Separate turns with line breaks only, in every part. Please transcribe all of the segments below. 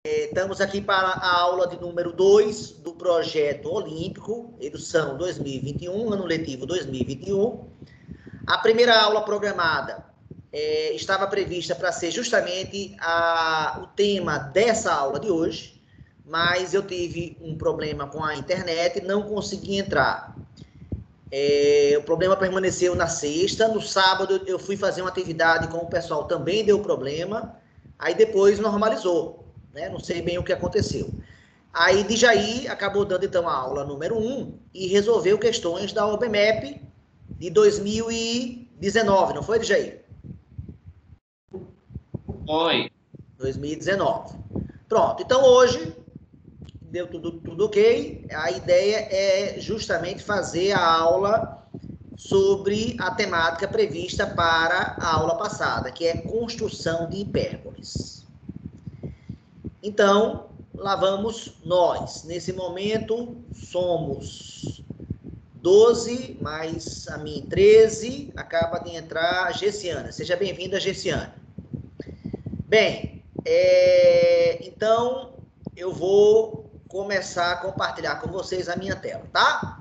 Estamos aqui para a aula de número 2 do projeto olímpico, edição 2021, ano letivo 2021. A primeira aula programada estava prevista para ser justamente o tema dessa aula de hoje, mas eu tive um problema com a internet e não consegui entrar. O problema permaneceu na sexta, no sábado eu fui fazer uma atividade com o pessoal, também deu problema, aí depois normalizou. Não sei bem o que aconteceu. Aí, Djaí acabou dando, então, a aula número 1 e resolveu questões da OBMEP de 2019, não foi, Djaí?
Foi.
2019. Pronto, então hoje deu tudo ok. A ideia é justamente fazer a aula sobre a temática prevista para a aula passada, que é construção de hipérboles. Então, lá vamos nós. Nesse momento, somos 12, mais a mim 13. Acaba de entrar a Gessiana. Seja bem-vinda, Gessiana. Bem, então, eu vou começar a compartilhar com vocês a minha tela, tá?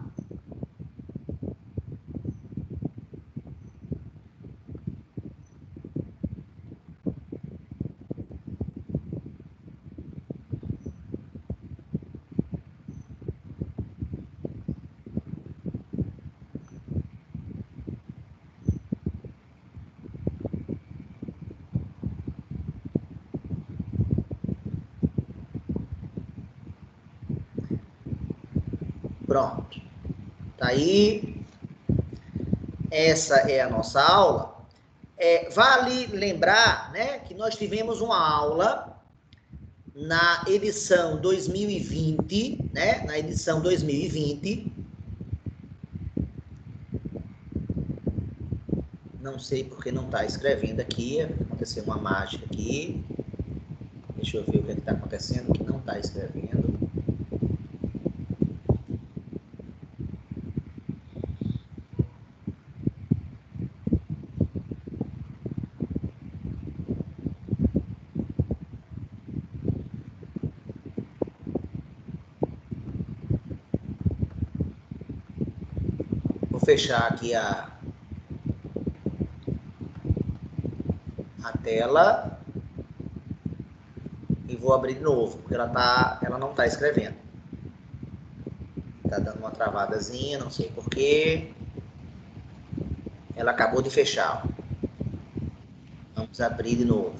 Pronto. Tá aí. Essa é a nossa aula. Vale lembrar, né, que nós tivemos uma aula na edição 2020, né, na edição 2020. Não sei porque não está escrevendo aqui, aconteceu uma mágica aqui. Deixa eu ver o que está acontecendo, que não está escrevendo. Vou fechar aqui a tela e vou abrir de novo, porque ela não está escrevendo. Está dando uma travadazinha, não sei porquê. Ela acabou de fechar. Vamos abrir de novo.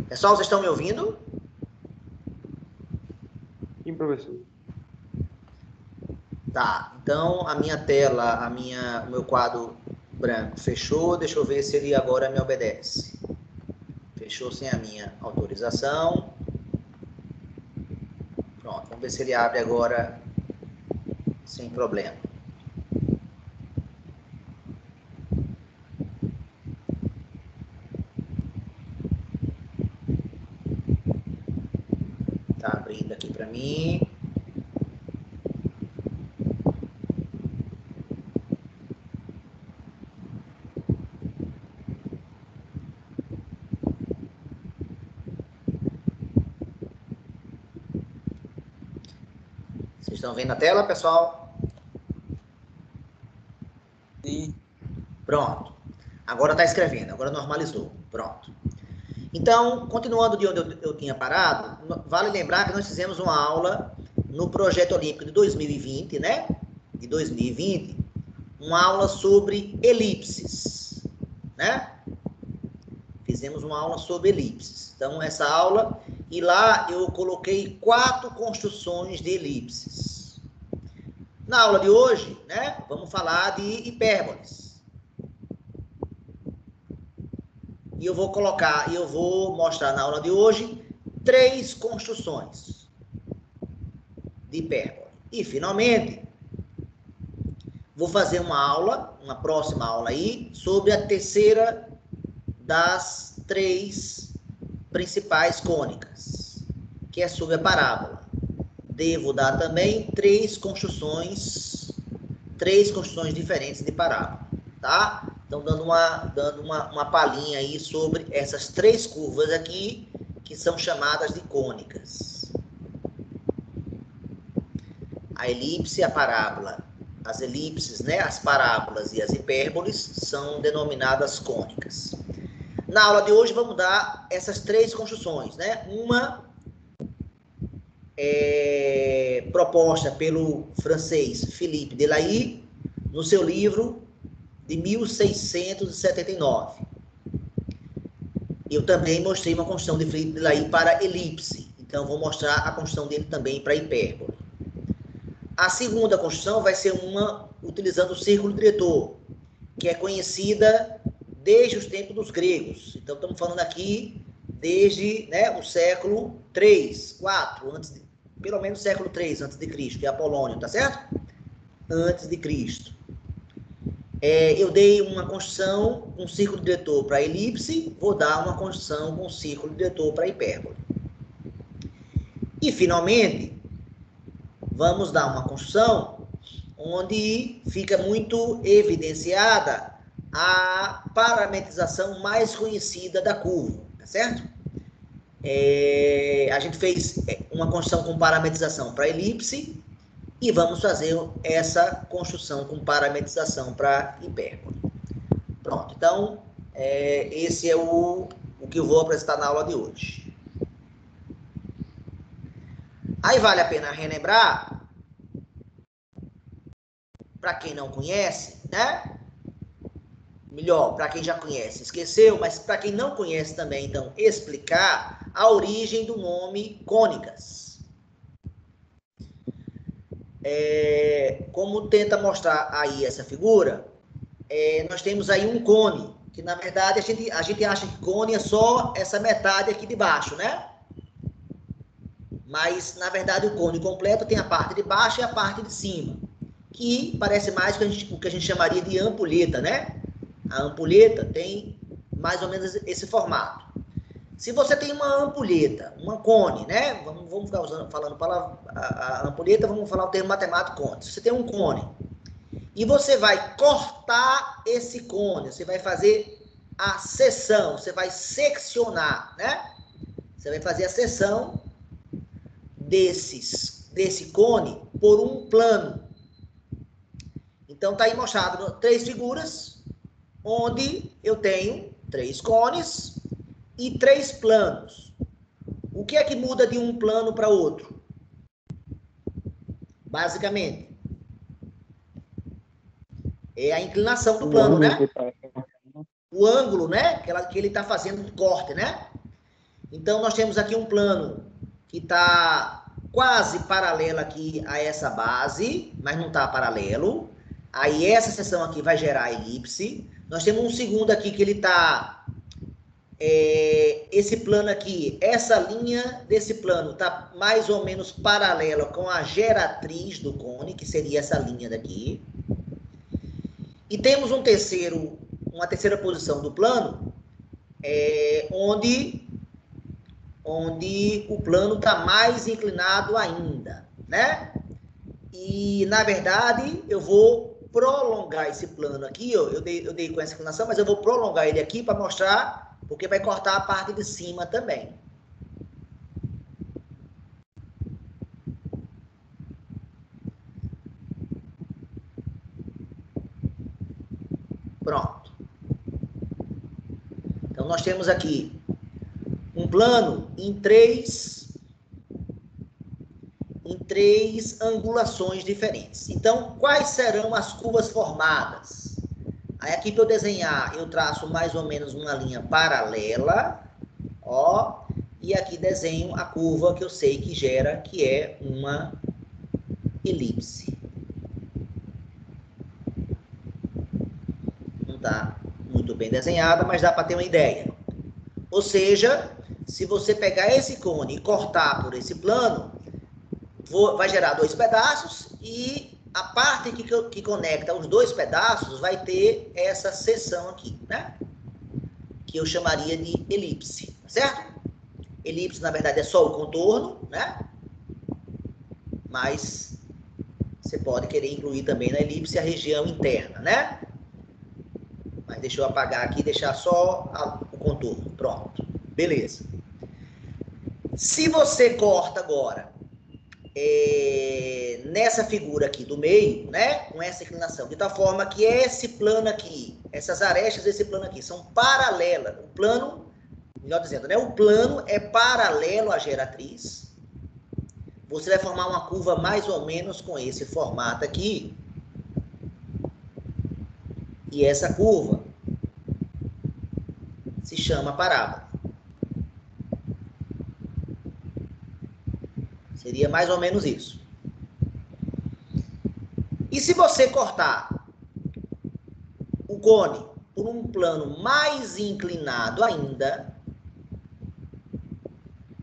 Pessoal, vocês estão me ouvindo?
Sim, professor.
Tá, então a minha tela, o meu quadro branco fechou. Deixa eu ver se ele agora me obedece. Fechou sem a minha autorização. Pronto, vamos ver se ele abre agora sem problema. Tá abrindo aqui para mim. Vocês estão vendo a tela, pessoal?
Sim.
Pronto. Agora está escrevendo, agora normalizou. Pronto. Então, continuando de onde eu tinha parado, vale lembrar que nós fizemos uma aula no Projeto Olímpico de 2020, né? De 2020, uma aula sobre elipses, né? Fizemos uma aula sobre elipses. Então, essa aula, e lá eu coloquei 4 construções de elipses. Na aula de hoje, né? Vamos falar de hipérboles. E eu vou mostrar na aula de hoje 3 construções de hipérbole. E, finalmente, vou fazer uma próxima aula aí, sobre a terceira das três principais cônicas, que é sobre a parábola. Devo dar também três construções diferentes de parábola, tá? Então, dando uma palhinha aí sobre essas três curvas aqui, que são chamadas de cônicas. A elipse e a parábola. As elipses, né, as parábolas e as hipérboles são denominadas cônicas. Na aula de hoje vamos dar essas três construções, né? Uma é proposta pelo francês Philippe Delahaye no seu livro de 1679. Eu também mostrei uma construção de Philippe Delahaye para elipse, então vou mostrar a construção dele também para hipérbole. A segunda construção vai ser uma utilizando o círculo diretor, que é conhecida desde os tempos dos gregos. Então, estamos falando aqui desde, né, o século 3, 4, pelo menos século 3 antes de Cristo, que é Apolônio, tá certo? Antes de Cristo. Eu dei uma construção com círculo diretor para elipse, vou dar uma construção com círculo diretor para hipérbole. E, finalmente, vamos dar uma construção onde fica muito evidenciada a parametrização mais conhecida da curva, tá certo? A gente fez uma construção com parametrização para elipse e vamos fazer essa construção com parametrização para hipérbole. Pronto, então, esse é o que eu vou apresentar na aula de hoje. Aí vale a pena relembrar, para quem não conhece, né? Melhor, para quem já conhece, esqueceu, mas para quem não conhece também, então, explicar a origem do nome cônicas. Como tenta mostrar aí essa figura, nós temos aí um cone, que na verdade a gente acha que cone é só essa metade aqui de baixo, né? Mas, na verdade, o cone completo tem a parte de baixo e a parte de cima, que parece mais o que a gente chamaria de ampulheta, né? A ampulheta tem mais ou menos esse formato. Se você tem uma ampulheta, uma cone, né? Vamos ficar falando a ampulheta, vamos falar o termo matemático cone. Se você tem um cone e você vai cortar esse cone, você vai fazer a seção, você vai seccionar, né? Você vai fazer a seção desse cone por um plano. Então, está aí mostrado três figuras, onde eu tenho três cones e três planos. O que é que muda de um plano para outro? Basicamente, é a inclinação do plano, né? O ângulo, né? Que ele está fazendo o corte, né? Então, nós temos aqui um plano que está quase paralelo aqui a essa base, mas não está paralelo. Aí essa seção aqui vai gerar a elipse. Nós temos um segundo aqui que ele está... esse plano aqui, essa linha desse plano está mais ou menos paralela com a geratriz do cone, que seria essa linha daqui. E temos uma terceira posição do plano, onde o plano está mais inclinado ainda, né? E, na verdade, eu vou prolongar esse plano aqui, eu dei com essa inclinação, mas eu vou prolongar ele aqui para mostrar, porque vai cortar a parte de cima também. Pronto. Então, nós temos aqui um plano em três angulações diferentes. Então, quais serão as curvas formadas? Aí, aqui para eu desenhar, eu traço mais ou menos uma linha paralela, ó, e aqui desenho a curva que eu sei que gera, que é uma elipse. Não está muito bem desenhada, mas dá para ter uma ideia. Ou seja, se você pegar esse cone e cortar por esse plano, vai gerar dois pedaços e a parte que conecta os dois pedaços vai ter essa seção aqui, né? que eu chamaria de elipse, tá certo? Elipse, na verdade, é só o contorno, né? Mas você pode querer incluir também na elipse a região interna, né? Mas deixa eu apagar aqui e deixar só o contorno. Pronto. Beleza. Se você corta agora nessa figura aqui do meio, né? Com essa inclinação, de tal forma que esse plano aqui, essas arestas desse plano aqui, são paralelas. O plano, melhor dizendo, né? O plano é paralelo à geratriz. Você vai formar uma curva mais ou menos com esse formato aqui. E essa curva se chama parábola. Seria mais ou menos isso. E se você cortar o cone por um plano mais inclinado ainda,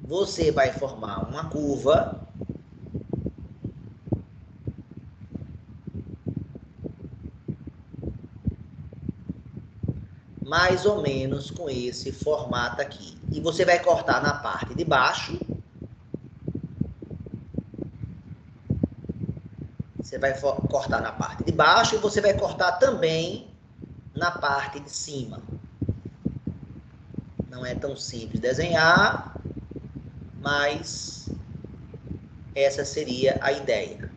você vai formar uma curva mais ou menos com esse formato aqui. E você vai cortar na parte de baixo. Você vai cortar na parte de baixo e você vai cortar também na parte de cima. Não é tão simples desenhar, mas essa seria a ideia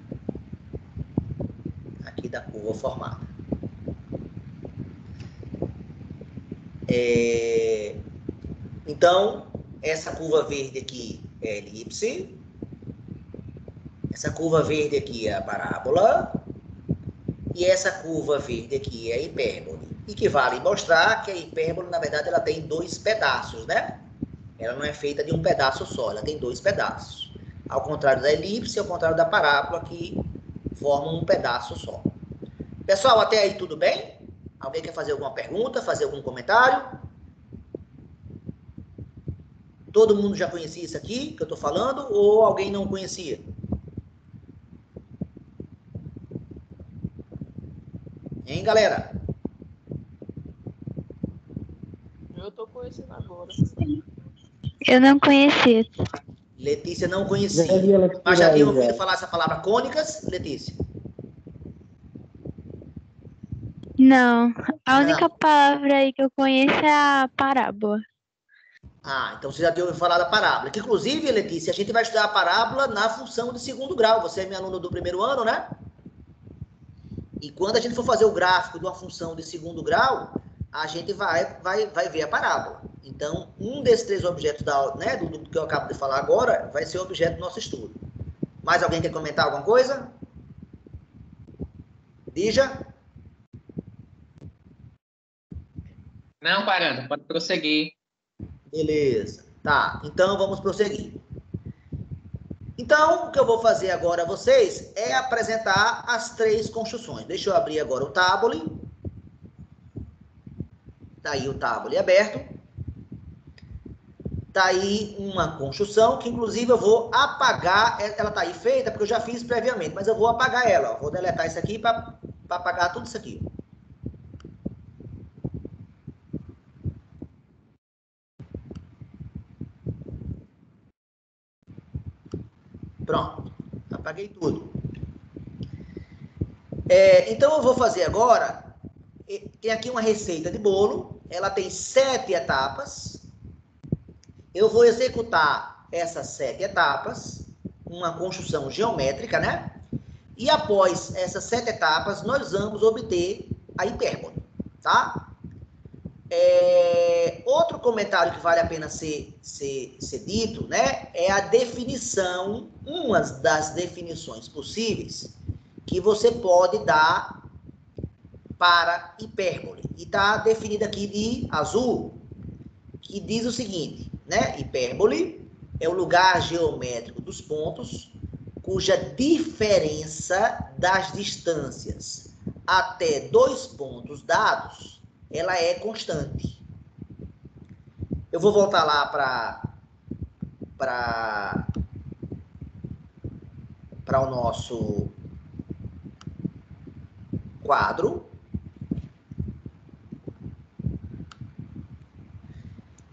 aqui da curva formada. Então, essa curva verde aqui é a elipse. Essa curva verde aqui é a parábola. E essa curva verde aqui é a hipérbole. E que vale mostrar que a hipérbole, na verdade, ela tem dois pedaços, né? Ela não é feita de um pedaço só, ela tem dois pedaços. Ao contrário da elipse e ao contrário da parábola, que formam um pedaço só. Pessoal, até aí tudo bem? Alguém quer fazer alguma pergunta, fazer algum comentário? Todo mundo já conhecia isso aqui que eu estou falando ou alguém não conhecia? Hein, galera?
Eu tô conhecendo agora.
Eu não conhecia.
Letícia não conhecia. Mas já tinha ouvido falar essa palavra cônicas, Letícia?
Não, a única
Não.
palavra aí que eu conheço é a parábola.
Ah, então você já tinha ouvido falar da parábola. Que, inclusive, Letícia, a gente vai estudar a parábola na função de segundo grau. Você é minha aluna do primeiro ano, né? E quando a gente for fazer o gráfico de uma função de segundo grau, a gente vai ver a parábola. Então, um desses três objetos né, do que eu acabo de falar agora vai ser o objeto do nosso estudo. Mais alguém quer comentar alguma coisa? Dija?
Não, Parando, pode prosseguir.
Beleza. Tá, então vamos prosseguir. Então, o que eu vou fazer agora a vocês é apresentar as três construções. Deixa eu abrir agora o Tabule. Tá aí o Tabule aberto. Tá aí uma construção que, inclusive, eu vou apagar. Ela tá aí feita porque eu já fiz previamente, mas eu vou apagar ela. Ó. Vou deletar isso aqui para apagar tudo isso aqui. Pronto. Apaguei tudo. Então, eu vou fazer agora. Tem aqui uma receita de bolo. Ela tem 7 etapas. Eu vou executar essas 7 etapas, uma construção geométrica, né? E após essas 7 etapas, nós vamos obter a hipérbole, tá? Outro comentário que vale a pena ser dito, né? É a definição, uma das definições possíveis que você pode dar para hipérbole. E está definida aqui de azul, que diz o seguinte, né? Hipérbole é o lugar geométrico dos pontos cuja diferença das distâncias até dois pontos dados, ela é constante. Eu vou voltar lá para o nosso quadro.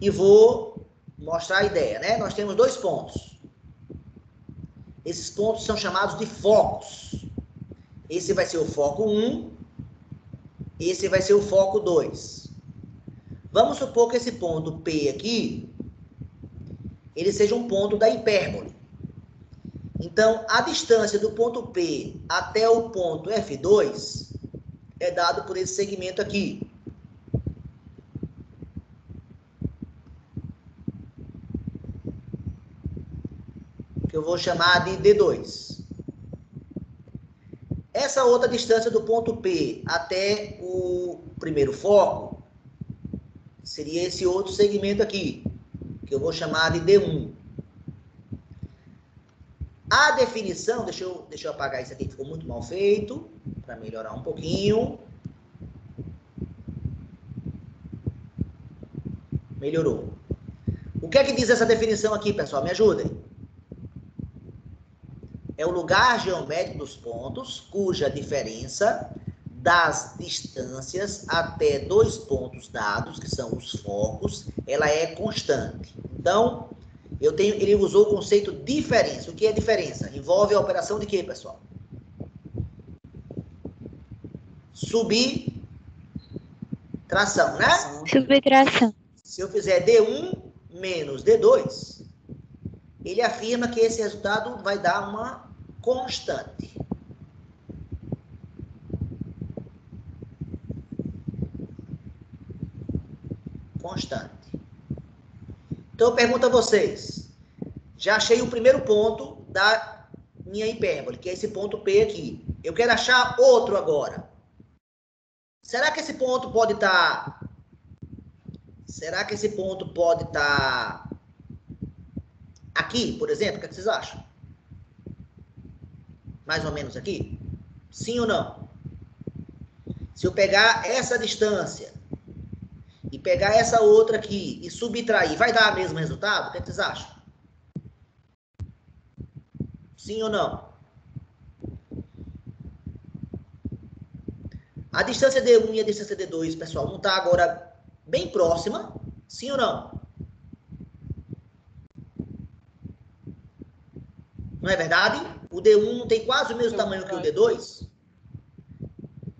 e vou mostrar a ideia, né? Nós temos dois pontos. Esses pontos são chamados de focos. Esse vai ser o foco 1, esse vai ser o foco 2. Vamos supor que esse ponto P aqui, ele seja um ponto da hipérbole. Então, a distância do ponto P até o ponto F2 é dado por esse segmento aqui. Que eu vou chamar de D2. Essa outra distância do ponto P até o primeiro foco seria esse outro segmento aqui, que eu vou chamar de D1. A definição, deixa eu apagar isso aqui que ficou muito mal feito, para melhorar um pouquinho. Melhorou. O que é que diz essa definição aqui, pessoal? Me ajudem. É o lugar geométrico dos pontos cuja diferença das distâncias até dois pontos dados, que são os focos, ela é constante. Então, ele usou o conceito diferença. O que é diferença? Envolve a operação de quê, pessoal? Subtração, né?
Subtração.
Se eu fizer D1 menos D2, ele afirma que esse resultado vai dar uma constante. Constante. Então eu pergunto a vocês, já achei o primeiro ponto da minha hipérbole, que é esse ponto P aqui. Eu quero achar outro agora. Será que esse ponto pode estar... aqui, por exemplo? O que vocês acham? Mais ou menos aqui? Sim ou não? Se eu pegar essa distância e pegar essa outra aqui e subtrair, vai dar o mesmo resultado? O que vocês acham? Sim ou não? A distância D1 e a distância D2, pessoal, não está agora bem próxima? Sim ou não? Não é verdade? O D1 não tem quase o mesmo tamanho que o D2?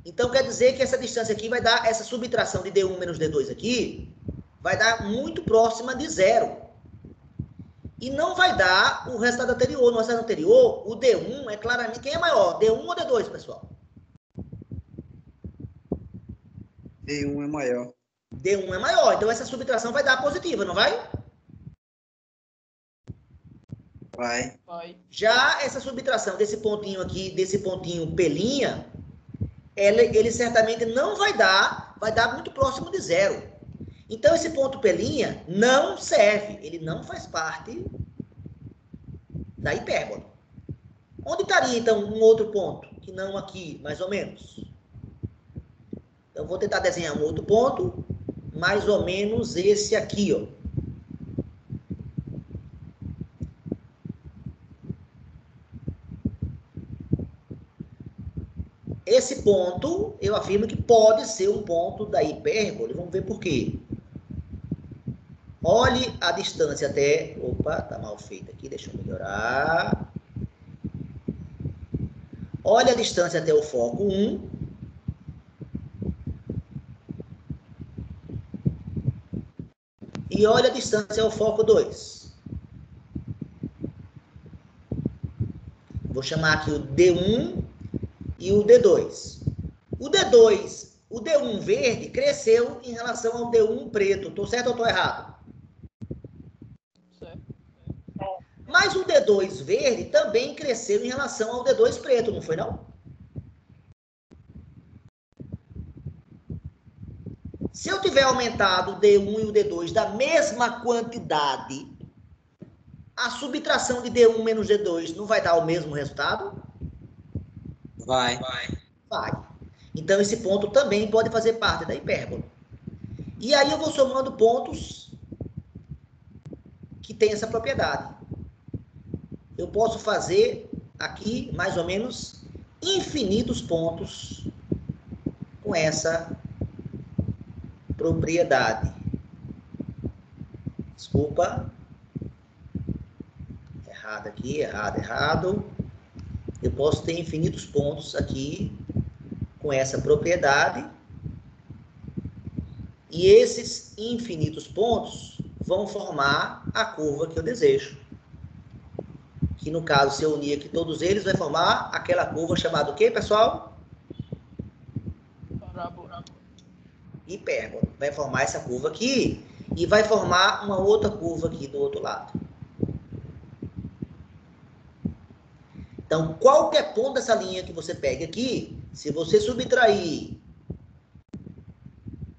Então, quer dizer que essa distância aqui vai dar, essa subtração de D1 menos D2 aqui, vai dar muito próxima de zero. E não vai dar o resultado anterior. No resultado anterior, o D1 é claramente... Quem é maior? D1 ou D2, pessoal?
D1 é maior.
D1 é maior. Então, essa subtração vai dar positiva, não vai?
Vai.
Já essa subtração desse pontinho aqui, desse pontinho P', ele certamente não vai dar muito próximo de zero. Então, esse ponto P' não serve, ele não faz parte da hipérbole. Onde estaria, então, um outro ponto, que não aqui, mais ou menos? Então, vou tentar desenhar um outro ponto, mais ou menos esse aqui, ó. Esse ponto, eu afirmo que pode ser um ponto da hipérbole. Vamos ver por quê. Olhe a distância até... Opa, tá mal feito aqui, deixa eu melhorar. Olhe a distância até o foco 1. E olhe a distância ao foco 2. Vou chamar aqui o D1 e o D2. O D1 verde cresceu em relação ao D1 preto. Estou certo ou estou errado?
Certo.
Mas o D2 verde também cresceu em relação ao D2 preto, não foi não? Se eu tiver aumentado o D1 e o D2 da mesma quantidade, a subtração de D1 menos D2 não vai dar o mesmo resultado?
Vai.
Vai. Então, esse ponto também pode fazer parte da hipérbole. E aí eu vou somando pontos que têm essa propriedade. Eu posso fazer aqui, mais ou menos, infinitos pontos com essa propriedade. Desculpa. Errado aqui, errado. Eu posso ter infinitos pontos aqui com essa propriedade. E esses infinitos pontos vão formar a curva que eu desejo. Que no caso, se eu unir aqui todos eles, vai formar aquela curva chamada o quê, pessoal?
Parábola.
Hipérbola. Vai formar essa curva aqui e vai formar uma outra curva aqui do outro lado. Então, qualquer ponto dessa linha que você pegue aqui, se você subtrair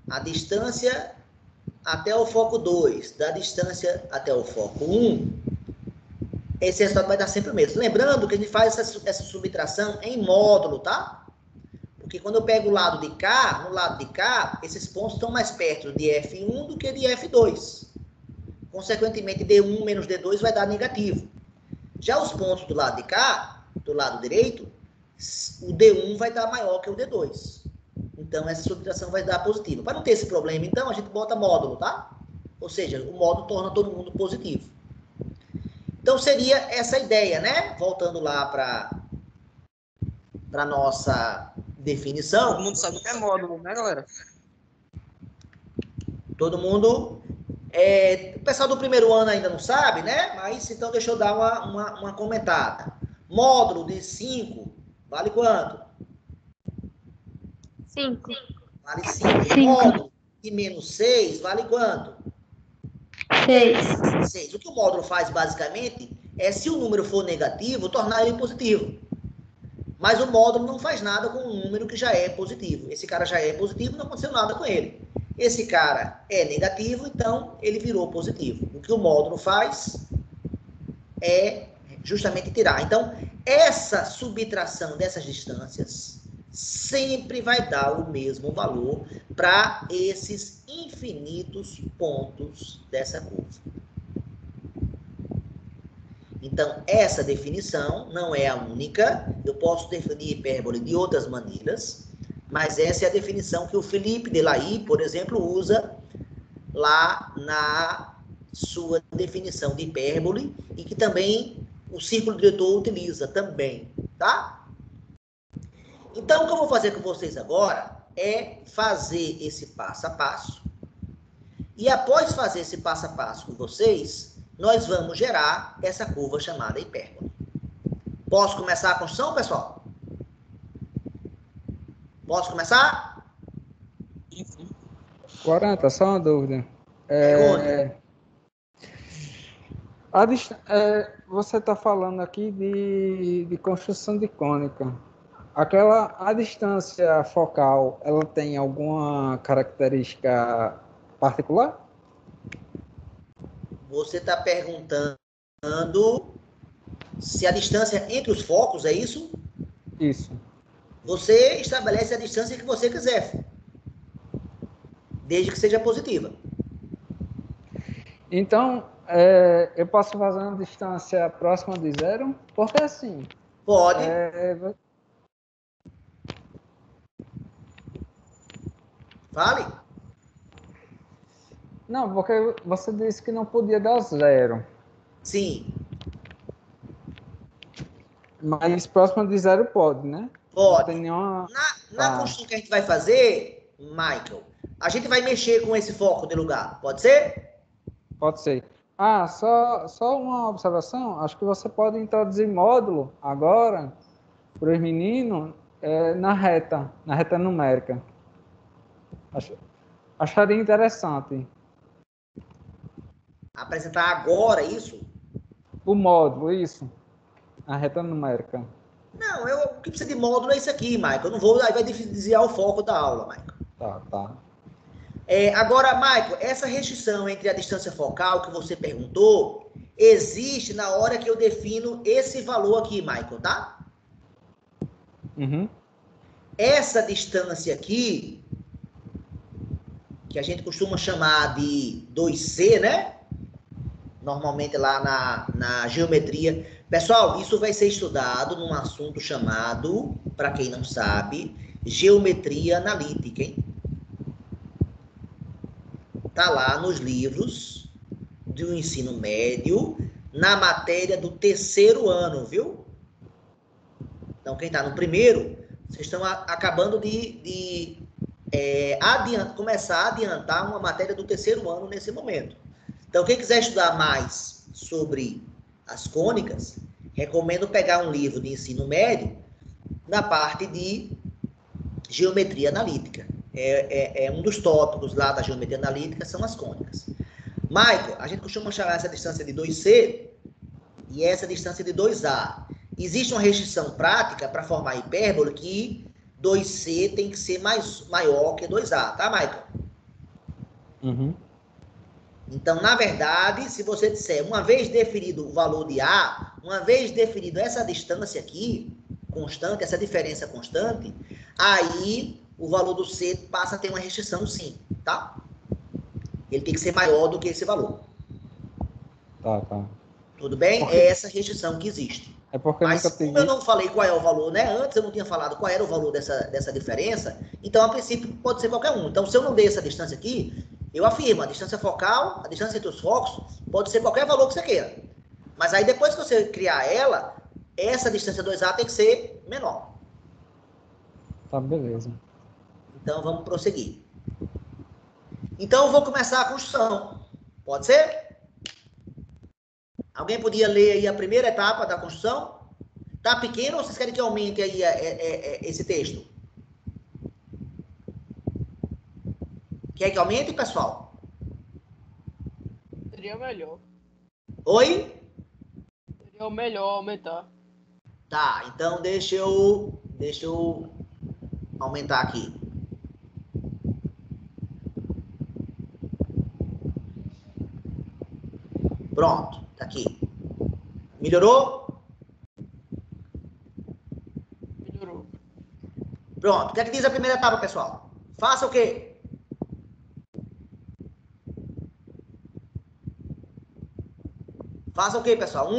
a distância até o foco 2, da distância até o foco 1, esse resultado vai dar sempre o mesmo. Lembrando que a gente faz essa subtração em módulo, tá? Porque quando eu pego o lado de cá, no lado de cá, esses pontos estão mais perto de F1 do que de F2. Consequentemente, D1 menos D2 vai dar negativo. Já os pontos do lado de cá, do lado direito, o D1 vai dar maior que o D2. Então, essa subtração vai dar positiva. Para não ter esse problema, então, a gente bota módulo, tá? Ou seja, o módulo torna todo mundo positivo. Então, seria essa ideia, né? Voltando lá para a nossa definição.
Todo mundo sabe o que é módulo, né, galera?
Todo mundo... o pessoal do primeiro ano ainda não sabe, né? Mas, então, deixa eu dar uma comentada. Módulo de 5 vale quanto?
5.
Vale 5.
Cinco.
Módulo de menos 6 vale quanto?
6.
6. O que o módulo faz, basicamente, é, se o número for negativo, tornar ele positivo. Mas o módulo não faz nada com um número que já é positivo. Esse cara já é positivo, não aconteceu nada com ele. Esse cara é negativo, então ele virou positivo. O que o módulo faz é justamente tirar. Então, essa subtração dessas distâncias sempre vai dar o mesmo valor para esses infinitos pontos dessa curva. Então, essa definição não é a única. Eu posso definir hipérbole de outras maneiras, mas essa é a definição que o Felipe Delahaye, por exemplo, usa lá na sua definição de hipérbole e que também o círculo diretor utiliza também, tá? Então, o que eu vou fazer com vocês agora é fazer esse passo a passo. E após fazer esse passo a passo com vocês, nós vamos gerar essa curva chamada hipérbole. Posso começar a construção, pessoal? Posso começar?
40, só uma dúvida.
Pergunta.
Você está falando aqui de construção de cônica. A distância focal, ela tem alguma característica particular?
Você está perguntando se a distância entre os focos, é isso?
Isso.
Você estabelece a distância que você quiser, desde que seja positiva.
Então, eu posso fazer uma distância próxima de 0? Porque assim...
Pode. Fale.
Não, porque você disse que não podia dar 0.
Sim.
Mas próxima de 0 pode, né?
Pode.
Não tem nenhuma...
Na construção que a gente vai fazer, Michael, a gente vai mexer com esse foco de lugar. Pode ser?
Pode ser. Só uma observação. Acho que você pode introduzir módulo agora para os meninos na reta numérica. Acharia interessante.
Apresentar agora isso?
O módulo, isso. Na reta numérica.
Não, o que precisa de módulo é isso aqui, Michael. Eu não vou, aí vai desviar o foco da aula, Michael.
Tá.
Agora, Michael, essa restrição entre a distância focal que você perguntou, existe na hora que eu defino esse valor aqui, Michael, tá?
Uhum.
Essa distância aqui, que a gente costuma chamar de 2C, né? Normalmente lá na geometria. Pessoal, isso vai ser estudado num assunto chamado, para quem não sabe, geometria analítica, hein? Tá lá nos livros do ensino médio na matéria do terceiro ano, viu? Então, quem está no primeiro, vocês estão acabando de começar a adiantar uma matéria do terceiro ano nesse momento. Então, quem quiser estudar mais sobre as cônicas, recomendo pegar um livro de ensino médio na parte de geometria analítica. É um dos tópicos lá da geometria analítica, são as cônicas. Michael, a gente costuma chamar essa distância de 2C e essa distância de 2A. Existe uma restrição prática para formar hipérbole que 2C tem que ser maior que 2A, tá, Michael?
Uhum.
Então, na verdade, se você disser, uma vez definido o valor de A, uma vez definido essa distância aqui, constante, essa diferença constante, aí o valor do C passa a ter uma restrição sim, tá? Ele tem que ser maior do que esse valor.
Tá.
Tudo bem?
Porque...
É essa restrição que existe.
É porque
Mas
nunca
como
peguei...
eu não falei qual é o valor, né? Antes eu não tinha falado qual era o valor dessa diferença, então, a princípio, pode ser qualquer um. Então, se eu não dei essa distância aqui, eu afirmo, a distância focal, a distância entre os focos, pode ser qualquer valor que você queira. Mas aí, depois que você criar ela, essa distância 2A tem que ser menor.
Tá, beleza.
Então, vamos prosseguir. Então, eu vou começar a construção. Pode ser? Alguém podia ler aí a primeira etapa da construção? Tá pequeno ou vocês querem que aumente aí esse texto? Quer que aumente, pessoal?
Seria melhor.
Oi?
Seria o melhor aumentar.
Tá, então deixa eu aumentar aqui. Pronto, tá aqui. Melhorou?
Melhorou.
Pronto. O que é que diz a primeira etapa, pessoal? Faça o quê? Faça o quê, pessoal?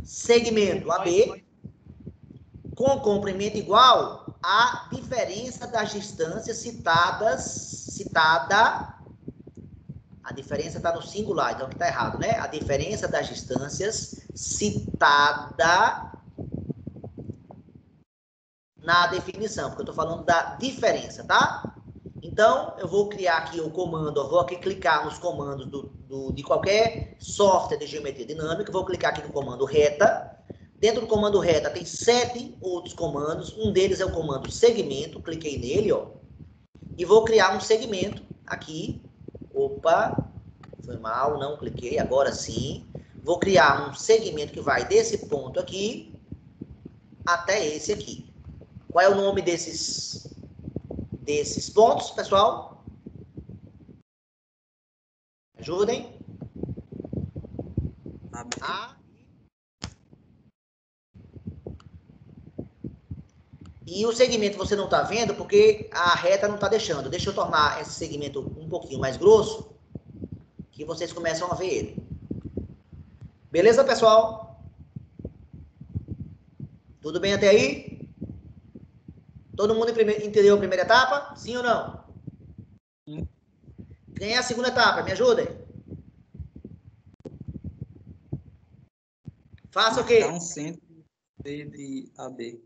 Segmento AB com comprimento igual à diferença das distâncias citada. A diferença está no singular, então aqui está errado, né? A diferença das distâncias citada na definição, porque eu estou falando da diferença, tá? Então, eu vou criar aqui o comando, eu vou aqui clicar nos comandos de qualquer software de geometria dinâmica, vou clicar aqui no comando reta. Dentro do comando reta tem 7 outros comandos, um deles é o comando segmento, cliquei nele, ó, e vou criar um segmento aqui. Opa, foi mal, não cliquei, agora sim. Vou criar um segmento que vai desse ponto aqui até esse aqui. Qual é o nome desses pontos, pessoal? Ajudem. A. E o segmento você não está vendo porque a reta não está deixando. Deixa eu tornar esse segmento um pouquinho mais grosso, que vocês começam a ver ele. Beleza, pessoal? Tudo bem até aí? Todo mundo entendeu a primeira etapa? Sim ou não?
Sim.
Quem é a segunda etapa? Me ajudem. Faça o quê?
Marcar um centro de AB.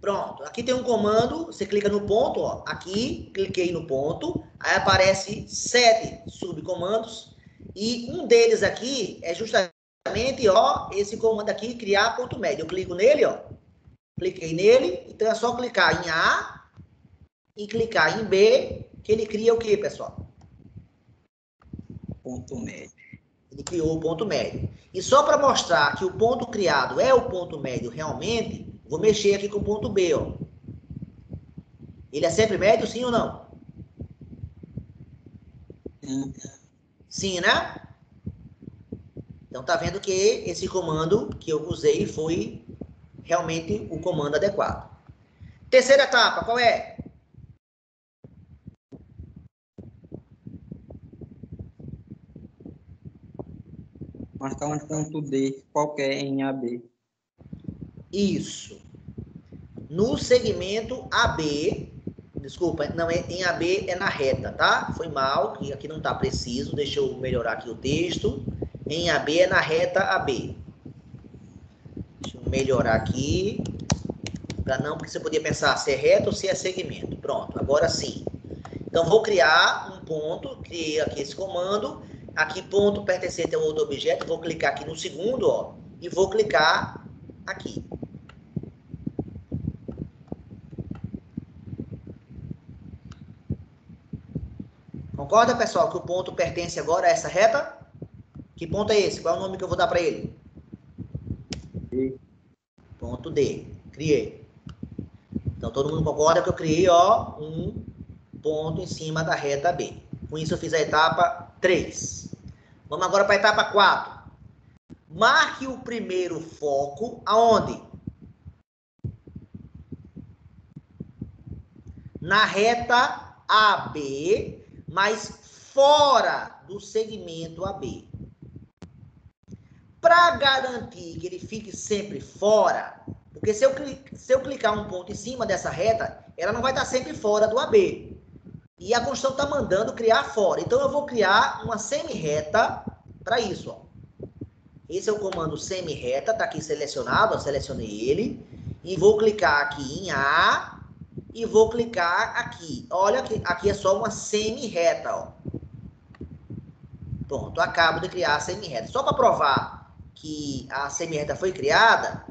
Pronto, aqui tem um comando, você clica no ponto, ó, aqui, cliquei no ponto, aí aparece 7 subcomandos, e um deles aqui é justamente, ó, esse comando aqui, criar ponto médio. Eu clico nele, ó, cliquei nele, então é só clicar em A e clicar em B, que ele cria o quê, pessoal?
Ponto médio.
Ele criou o ponto médio. E só para mostrar que o ponto criado é o ponto médio realmente, vou mexer aqui com o ponto B, ó. Ele é sempre médio, sim ou não?
Sim.
Sim, né? Então, tá vendo que esse comando que eu usei foi realmente o comando adequado. Terceira etapa, qual é?
Marcar um ponto D qualquer em AB.
Isso. No segmento AB, Desculpa, não, em AB é na reta, tá? Foi mal, que aqui não está preciso. Deixa eu melhorar aqui o texto. Em AB é na reta AB. Deixa eu melhorar aqui. Para não, porque você podia pensar se é reta ou se é segmento. Pronto, agora sim. Então, vou criar um ponto. Criei aqui esse comando. Aqui, ponto pertencente a outro objeto. Vou clicar aqui no segundo, ó. E vou clicar aqui. Concorda, pessoal, que o ponto pertence agora a essa reta? Que ponto é esse? Qual é o nome que eu vou dar para ele?
D.
Ponto D. Criei. Então, todo mundo concorda que eu criei, ó, um ponto em cima da reta B. Com isso, eu fiz a etapa 3. Vamos agora para a etapa 4. Marque o primeiro foco aonde? Na reta AB, mas fora do segmento AB. Para garantir que ele fique sempre fora, porque se eu clicar um ponto em cima dessa reta, ela não vai estar sempre fora do AB. E a Constituição está mandando criar fora. Então, eu vou criar uma semi-reta para isso. Ó. Esse é o comando semi-reta, está aqui selecionado, ó, selecionei ele. E vou clicar aqui em A e vou clicar aqui. Olha, aqui é só uma semi-reta. Ó. Pronto, acabo de criar a semi-reta. Só para provar que a semi-reta foi criada,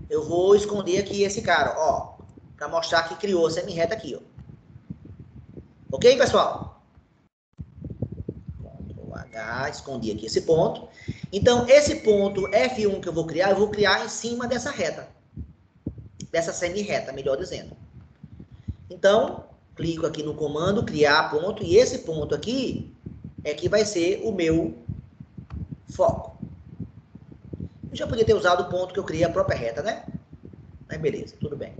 eu vou esconder aqui esse cara, ó, para mostrar que criou a semi-reta aqui, ó. Ok, pessoal? Ctrl H, escondi aqui esse ponto. Então, esse ponto F1 que eu vou criar em cima dessa reta. Dessa semi-reta, melhor dizendo. Então, clico aqui no comando, criar ponto, e esse ponto aqui é que vai ser o meu foco. Eu já podia ter usado o ponto que eu criei a própria reta, né? Mas beleza, tudo bem.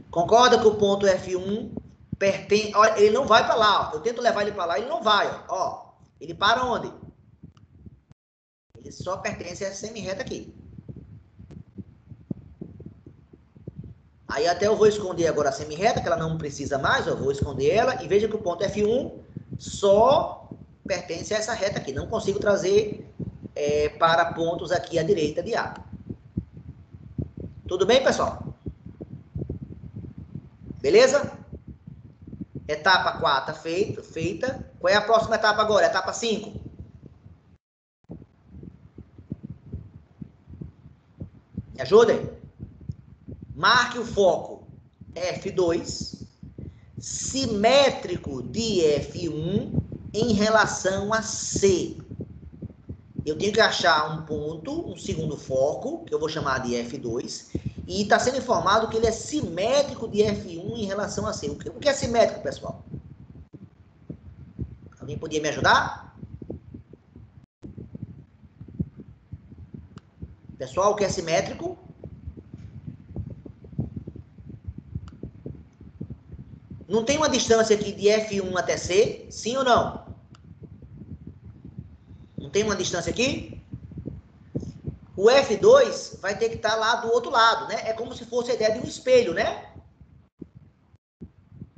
Concorda que o ponto F1 pertence... Olha, ele não vai para lá, ó. Eu tento levar ele para lá, ele não vai, ó. Ele para onde? Ele só pertence a essa semi-reta aqui. Aí até eu vou esconder agora a semi-reta, que ela não precisa mais, eu vou esconder ela, e veja que o ponto F1 só pertence a essa reta aqui. Não consigo trazer para pontos aqui à direita de A. Tudo bem, pessoal? Beleza? Etapa 4 feita. Qual é a próxima etapa agora? Etapa 5. Me ajudem? Marque o foco F2, simétrico de F1 em relação a C. Eu tenho que achar um ponto, um segundo foco, que eu vou chamar de F2, e está sendo informado que ele é simétrico de F1 em relação a C. O que é simétrico, pessoal? Alguém podia me ajudar? Pessoal, o que é simétrico? Não tem uma distância aqui de F1 até C? Sim ou não? Não tem uma distância aqui? O F2 vai ter que estar lá do outro lado, né? É como se fosse a ideia de um espelho, né?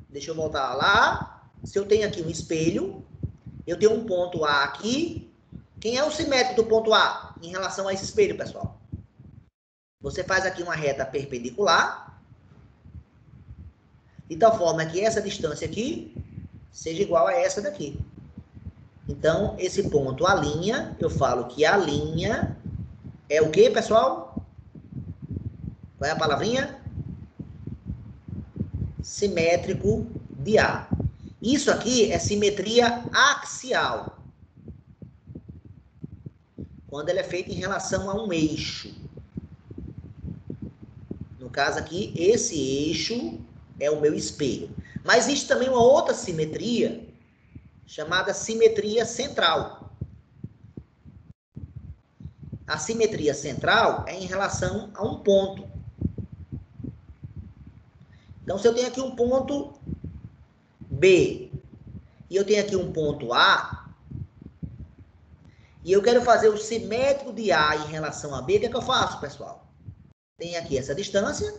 Deixa eu voltar lá. Se eu tenho aqui um espelho, eu tenho um ponto A aqui. Quem é o simétrico do ponto A em relação a esse espelho, pessoal? Você faz aqui uma reta perpendicular, de tal forma que essa distância aqui seja igual a essa daqui. Então, esse ponto, a linha, eu falo que a linha é o que, pessoal? Qual é a palavrinha? Simétrico de A. Isso aqui é simetria axial. Quando ela é feita em relação a um eixo. No caso aqui, esse eixo é o meu espelho. Mas existe também uma outra simetria, chamada simetria central. A simetria central é em relação a um ponto. Então, se eu tenho aqui um ponto B e eu tenho aqui um ponto A, e eu quero fazer o simétrico de A em relação a B, o que é que eu faço, pessoal? Tem aqui essa distância.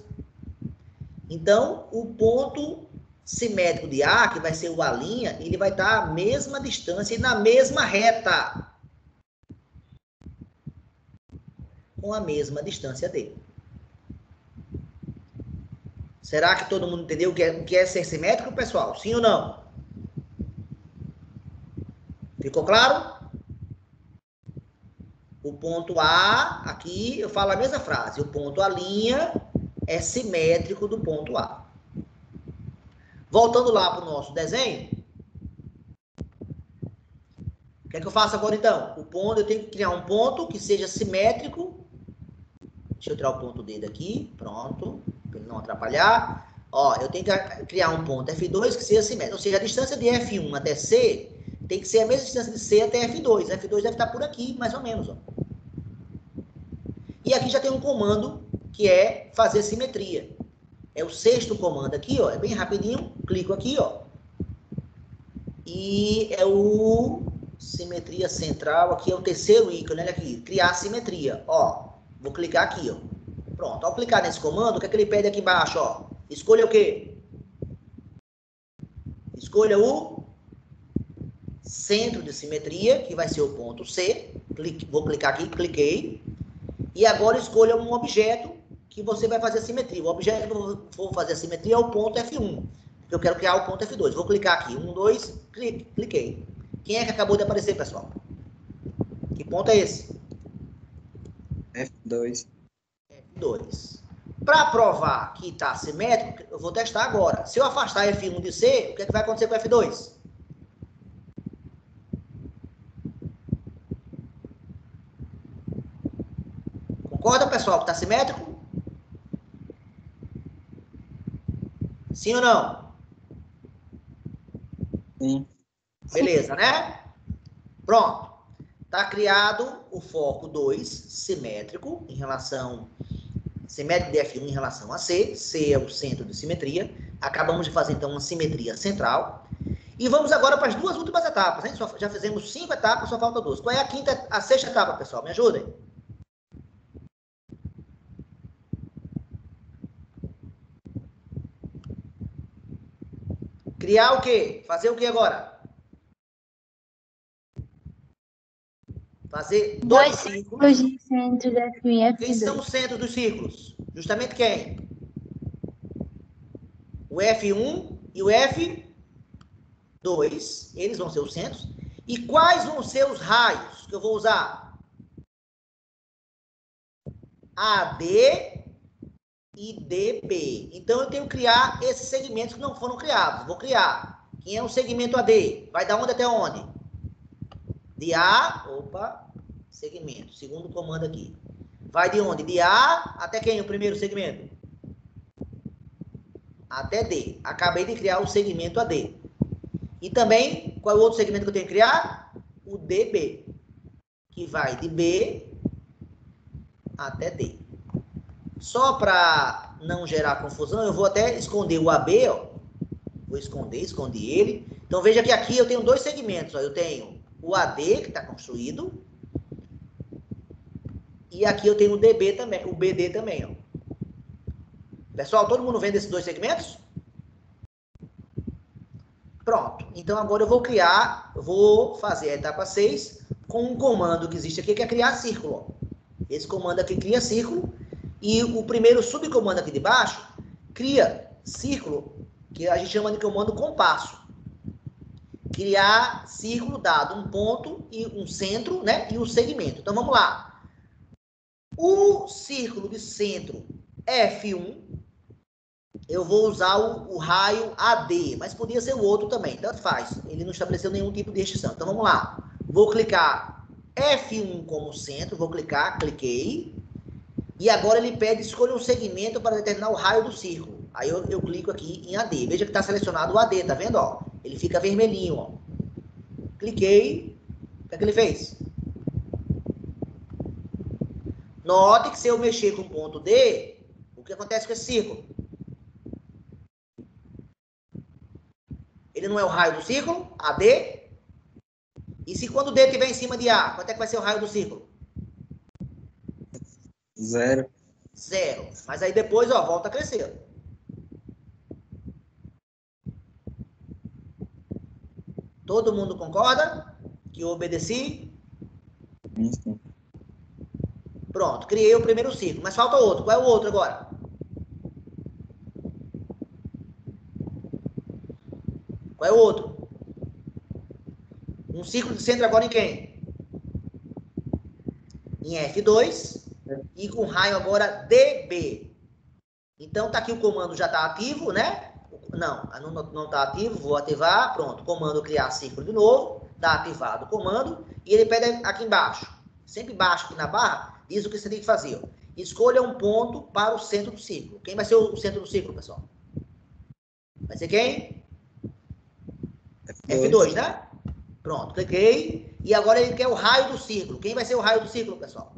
Então, o ponto simétrico de A, que vai ser o A', ele vai estar à mesma distância e na mesma reta. Com a mesma distância D. Será que todo mundo entendeu o que é ser simétrico, pessoal? Sim ou não? Ficou claro? O ponto A, aqui eu falo a mesma frase. O ponto A' é simétrico do ponto A. Voltando lá para o nosso desenho. O que é que eu faço agora, então? O ponto, eu tenho que criar um ponto que seja simétrico. Deixa eu tirar o ponto D daqui. Pronto. Para ele não atrapalhar. Ó, eu tenho que criar um ponto F2 que seja simétrico. Ou seja, a distância de F1 até C tem que ser a mesma distância de C até F2. F2 deve estar por aqui, mais ou menos, ó. E aqui já tem um comando que é fazer simetria. É o 6º comando aqui, ó. É bem rapidinho. Clico aqui, ó. E é o simetria central. Aqui é o 3º ícone, olha aqui. Criar simetria, ó. Vou clicar aqui, ó. Pronto. Ao clicar nesse comando, o que é que ele pede aqui embaixo, ó? Escolha o quê? Escolha o centro de simetria, que vai ser o ponto C. Vou clicar aqui, cliquei. E agora escolha um objeto que você vai fazer a simetria. O objeto que eu vou fazer a simetria é o ponto F1. Porque eu quero criar o ponto F2. Vou clicar aqui. 1, 2, cliquei. Quem é que acabou de aparecer, pessoal? Que ponto é esse?
F2.
F2. Para provar que está simétrico, eu vou testar agora. Se eu afastar F1 de C, o que é que vai acontecer com F2? Concorda, pessoal, que está simétrico? Sim ou não?
Sim.
Beleza, né? Pronto. Está criado o foco 2 simétrico em relação... Simétrico de F1 em relação a C. C é o centro de simetria. Acabamos de fazer, então, uma simetria central. E vamos agora para as duas últimas etapas. Hein? Já fizemos 5 etapas, só falta 2. Qual é a sexta etapa, pessoal? Me ajudem. Criar o quê? Fazer o quê agora? Fazer dois círculos.
Os de centro da F1
Quem são
F2.
os centros dos círculos? Justamente quem? O F1 e o F2. Eles vão ser os centros. E quais vão ser os raios que eu vou usar? AD e DB. Então, eu tenho que criar esses segmentos que não foram criados. Vou criar. Quem é o segmento AD? Vai da onde até onde? De A, segmento. Segundo comando aqui. Vai de onde? De A até quem o primeiro segmento? Até D. Acabei de criar o segmento AD. E também, qual é o outro segmento que eu tenho que criar? O DB. Que vai de B até D. Só para não gerar confusão, eu vou até esconder o AB, ó. Vou escondi ele. Então, veja que aqui eu tenho dois segmentos, ó. Eu tenho o AD, que está construído. E aqui eu tenho o DB também, o BD também, ó. Pessoal, todo mundo vendo esses dois segmentos? Pronto. Então, agora eu vou fazer a etapa 6 com um comando que existe aqui, que é criar círculo, ó. Esse comando aqui cria círculo. E o primeiro subcomando aqui de baixo cria círculo, que a gente chama de comando compasso. Criar círculo dado um ponto e um centro, né? E um segmento. Então, vamos lá. O círculo de centro F1, eu vou usar o raio AD, mas podia ser o outro também, tanto faz. Ele não estabeleceu nenhum tipo de restrição. Então, vamos lá. Vou clicar F1 como centro, vou clicar, cliquei. E agora ele pede, escolha um segmento para determinar o raio do círculo. Aí eu clico aqui em AD. Veja que está selecionado o AD, tá vendo? Ó? Ele fica vermelhinho, ó. Cliquei. O que é que ele fez? Note que se eu mexer com o ponto D, o que acontece com esse círculo? Ele não é o raio do círculo, AD. E se quando o D estiver em cima de A, quanto é que vai ser o raio do círculo?
0.
0. Mas aí depois, ó, volta a crescer. Todo mundo concorda que eu obedeci?
Sim.
Pronto, criei o primeiro ciclo. Mas falta outro. Qual é o outro agora? Qual é o outro? Um ciclo de centro agora em quem? Em F2 e com raio agora DB. Então, tá aqui o comando já está ativo, né? Não está ativo, vou ativar, pronto. Comando criar ciclo de novo, está ativado o comando, e ele pede aqui embaixo, sempre embaixo aqui na barra, diz o que você tem que fazer. Ó. Escolha um ponto para o centro do ciclo. Quem vai ser o centro do ciclo, pessoal? Vai ser quem? F2, né? Pronto, cliquei. E agora ele quer o raio do ciclo. Quem vai ser o raio do ciclo, pessoal?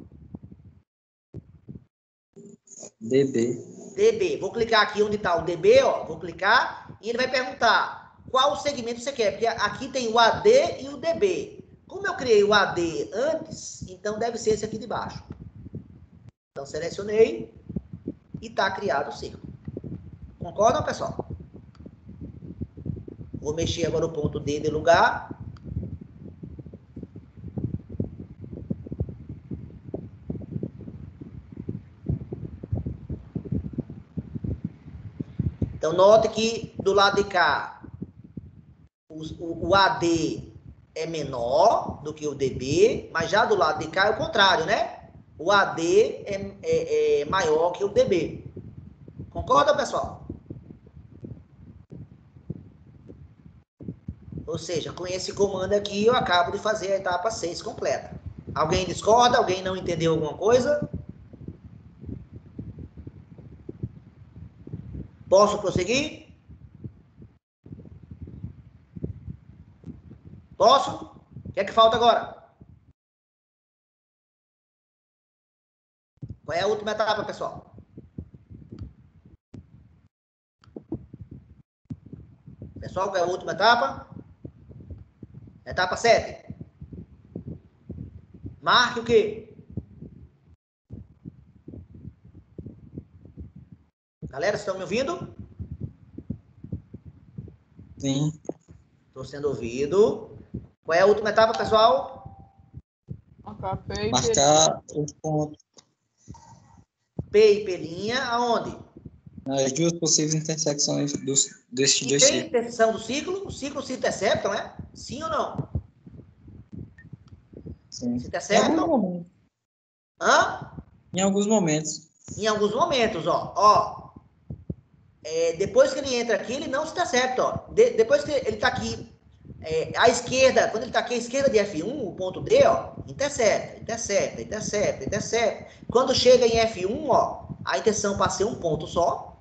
DB.
DB. Vou clicar aqui onde está o DB, ó. Vou clicar e ele vai perguntar qual segmento você quer. Porque aqui tem o AD e o DB. Como eu criei o AD antes, então deve ser esse aqui de baixo. Então selecionei e está criado o círculo. Concordam, pessoal? Vou mexer agora o ponto D de lugar. Então, note que do lado de cá, o AD é menor do que o DB, mas já do lado de cá é o contrário, né? O AD é maior que o DB. Concorda, pessoal? Ou seja, com esse comando aqui, eu acabo de fazer a etapa 6 completa. Alguém discorda? Alguém não entendeu alguma coisa? Posso prosseguir? Posso? O que é que falta agora? Qual é a última etapa, pessoal? Pessoal, qual é a última etapa? Etapa 7. Marque o quê? Galera, estão me ouvindo?
Sim.
Estou sendo ouvido. Qual é a última etapa, pessoal?
Marcar P e
Marcar os pontos
P e P', aonde?
nas duas possíveis intersecções destes
E
dois
tem
ciclos.
interseção do ciclo? Os ciclos se interceptam, né? Sim ou não?
Sim.
Se
Em alguns
interceptam?
momentos.
Hã?
Em alguns momentos.
Em alguns momentos, ó. Depois que ele entra aqui, ele não se intercepta, ó. Depois que ele está aqui, à esquerda, quando ele está aqui à esquerda de F1, o ponto D, ó, intercepta. Quando chega em F1, ó, a interseção passa a ser um ponto só.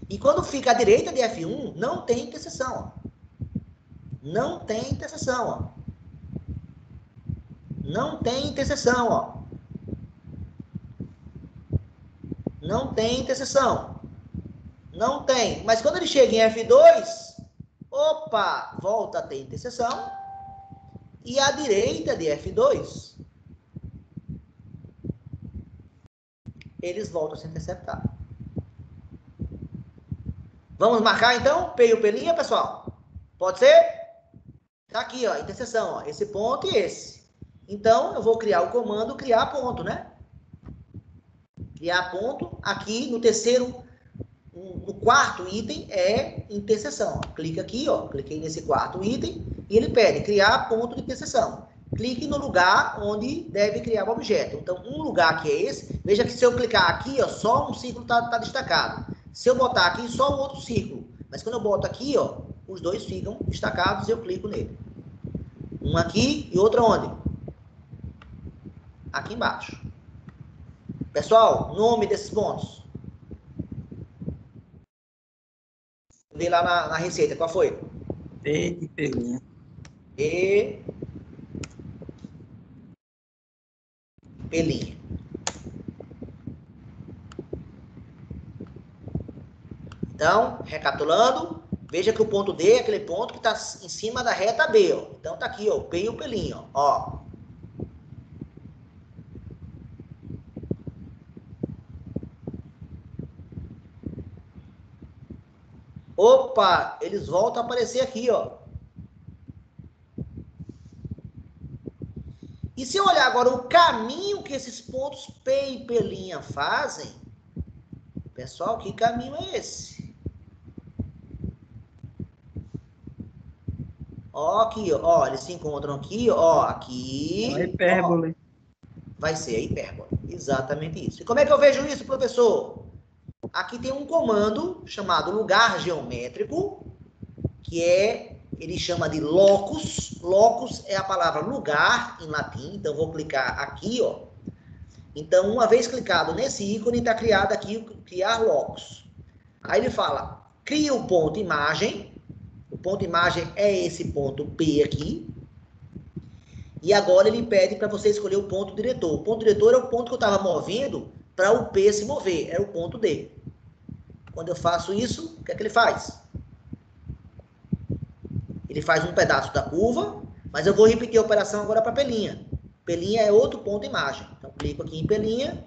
E quando fica à direita de F1, não tem interseção, ó. Não tem interseção, ó. Não tem interseção, ó. Não tem interseção. Não tem. Mas quando ele chega em F2, opa, volta a ter interseção. E à direita de F2, eles voltam a se interceptar. Vamos marcar então P e o P', pessoal? Pode ser? Tá aqui, ó, interseção, ó, esse ponto e esse. Então, eu vou criar o comando criar ponto, né? Criar ponto aqui no terceiro, no quarto item é interseção. Ó. Clica aqui, ó, cliquei nesse quarto item e ele pede criar ponto de interseção. Clique no lugar onde deve criar o objeto. Então, um lugar que é esse, veja que se eu clicar aqui, ó, só um círculo tá destacado. Se eu botar aqui, só o outro círculo. Mas quando eu boto aqui, ó, os dois ficam destacados e eu clico nele. Um aqui e outro onde? Aqui embaixo. Pessoal, nome desses pontos. Vê lá na receita, qual foi?
P e P'.
E P'. Então, recapitulando, Veja que o ponto D é aquele ponto que está em cima da reta B, ó. Então tá aqui, ó, o P e o pelinho, ó. Opa, eles voltam a aparecer aqui, ó. E se eu olhar agora o caminho que esses pontos P e P' fazem, pessoal, que caminho é esse? Ó, aqui, ó, eles se encontram aqui, ó, aqui.
Uma hipérbole.
Ó, vai ser a hipérbole, exatamente isso. E como é que eu vejo isso, professor? Aqui tem um comando chamado lugar geométrico, que ele chama de locus. Locus é a palavra lugar em latim, então vou clicar aqui, ó. Então, uma vez clicado nesse ícone, está criado aqui o criar locus. Aí ele fala, cria o ponto imagem. O ponto imagem é esse ponto P aqui. E agora ele pede para você escolher o ponto diretor. O ponto diretor é o ponto que eu estava movendo para o P se mover. É o ponto D. Quando eu faço isso, o que é que ele faz? Ele faz um pedaço da curva, mas eu vou repetir a operação agora para Pelinha. Pelinha é outro ponto imagem. Então, clico aqui em Pelinha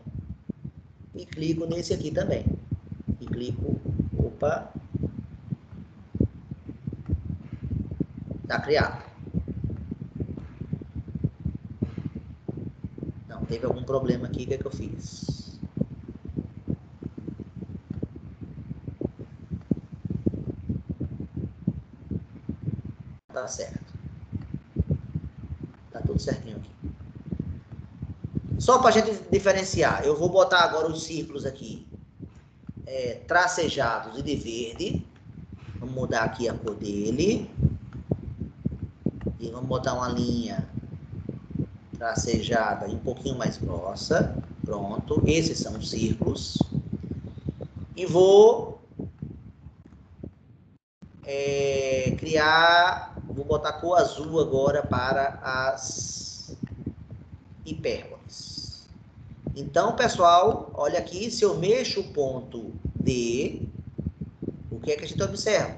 e clico nesse aqui também. E clico, opa, tá criado. Não, teve algum problema aqui, o que é que eu fiz? Tá certo. Tá tudo certinho aqui. Só para a gente diferenciar, eu vou botar agora os círculos aqui tracejados e de verde. Vamos mudar aqui a cor dele. E vamos botar uma linha tracejada um pouquinho mais grossa. Pronto. Esses são os círculos. E vou vou botar cor azul agora para as hipérboles. Então, pessoal, olha aqui, se eu mexo o ponto D, o que é que a gente observa?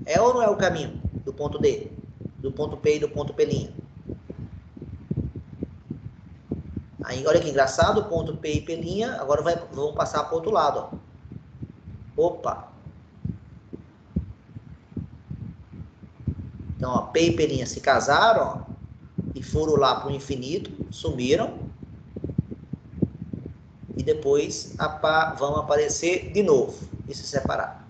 É ou não é o caminho do ponto D? Do ponto P e do ponto P'? Aí, olha que engraçado, o ponto P e P' agora vão passar para o outro lado, ó. Opa! Então, ó, P e P' se casaram, ó, e foram lá para o infinito, sumiram. E depois vão aparecer de novo e se separar.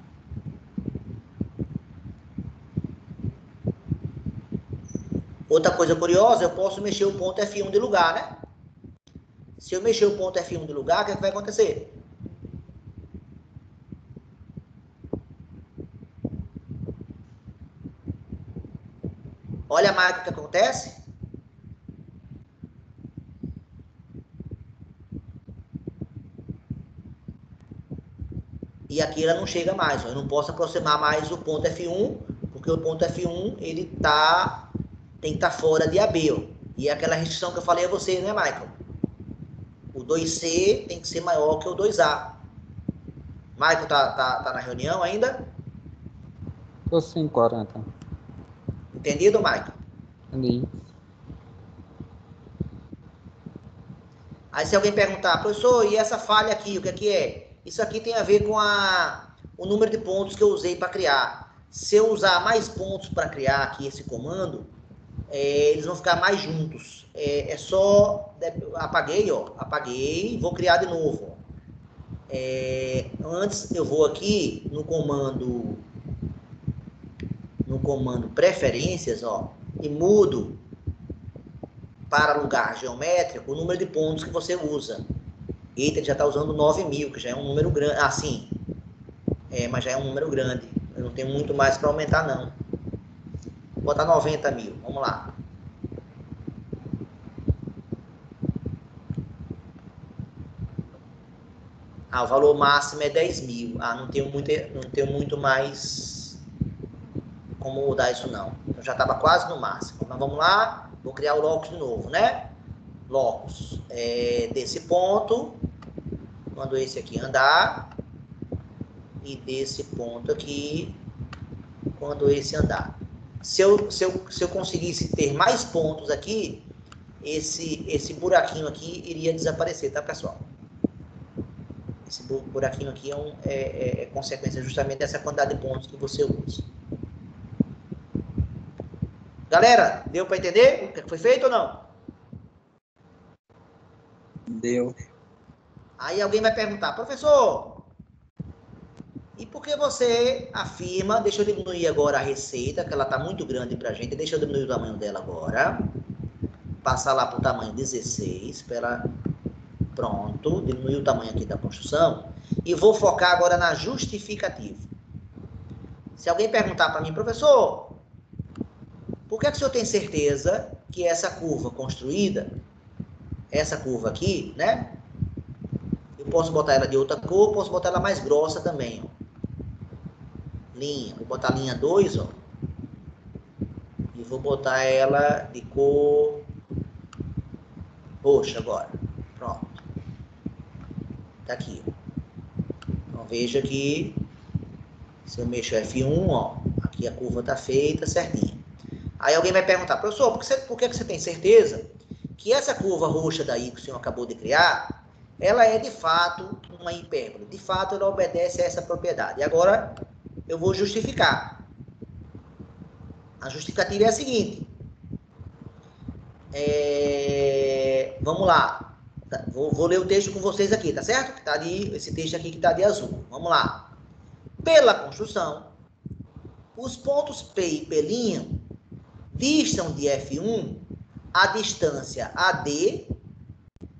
Outra coisa curiosa, eu posso mexer o ponto F1 de lugar, né? Se eu mexer o ponto F1 de lugar, o que é que vai acontecer? Olha a marca que acontece. E aqui ela não chega mais, ó. Eu não posso aproximar mais o ponto F1, porque o ponto F1 ele tem que estar fora de AB, ó. E é aquela restrição que eu falei a você, né, Michael? O 2C tem que ser maior que o 2A. Michael tá na reunião ainda?
Tô sim, 40.
Entendido, Michael?
Entendi.
Aí se alguém perguntar, professor, e essa falha aqui, o que é que é? Isso aqui tem a ver com o número de pontos que eu usei para criar. Se eu usar mais pontos para criar aqui esse comando, eles vão ficar mais juntos. É só... Apaguei, ó. Apaguei, vou criar de novo. Antes eu vou aqui no comando preferências, ó, e mudo para lugar geométrico o número de pontos que você usa. Eita, ele já está usando 9.000, que já é um número grande. Ah, sim. Mas já é um número grande. Eu não tenho muito mais para aumentar, não. Vou botar 90.000. Vamos lá. Ah, o valor máximo é 10.000. Ah, não tenho muito mais como mudar isso, não. Eu já estava quase no máximo. Mas vamos lá. Vou criar o locus de novo, né? Locus. Desse ponto. Quando esse aqui andar. e desse ponto aqui quando esse andar. Se eu conseguisse ter mais pontos aqui, esse buraquinho aqui iria desaparecer, tá, pessoal? Esse buraquinho aqui é consequência justamente dessa quantidade de pontos que você usa. Galera, deu para entender o que foi feito ou não?
Deu.
Aí alguém vai perguntar, professor, e por que você afirma, deixa eu diminuir agora a receita, que ela está muito grande para a gente, deixa eu diminuir o tamanho dela agora, passar lá para o tamanho 16, pronto, diminuir o tamanho aqui da construção, e vou focar agora na justificativa. Se alguém perguntar para mim, professor, por que o senhor tem certeza que essa curva construída, essa curva aqui, né, eu posso botar ela de outra cor, posso botar ela mais grossa também, ó. Linha, vou botar a linha 2, ó. E vou botar ela de cor roxa agora. Pronto. Tá aqui, ó. Então veja que se eu mexer F1, ó, aqui a curva tá feita certinha. Aí alguém vai perguntar, professor, por que você tem certeza que essa curva roxa daí que o senhor acabou de criar, ela é de fato uma hipérbole? De fato, ela obedece a essa propriedade. E agora eu vou justificar. A justificativa é a seguinte. Vamos lá. Vou ler o texto com vocês aqui, tá certo? Que tá ali, esse texto aqui que tá de azul. Vamos lá. Pela construção, os pontos P e P' distam de F1 a distância AD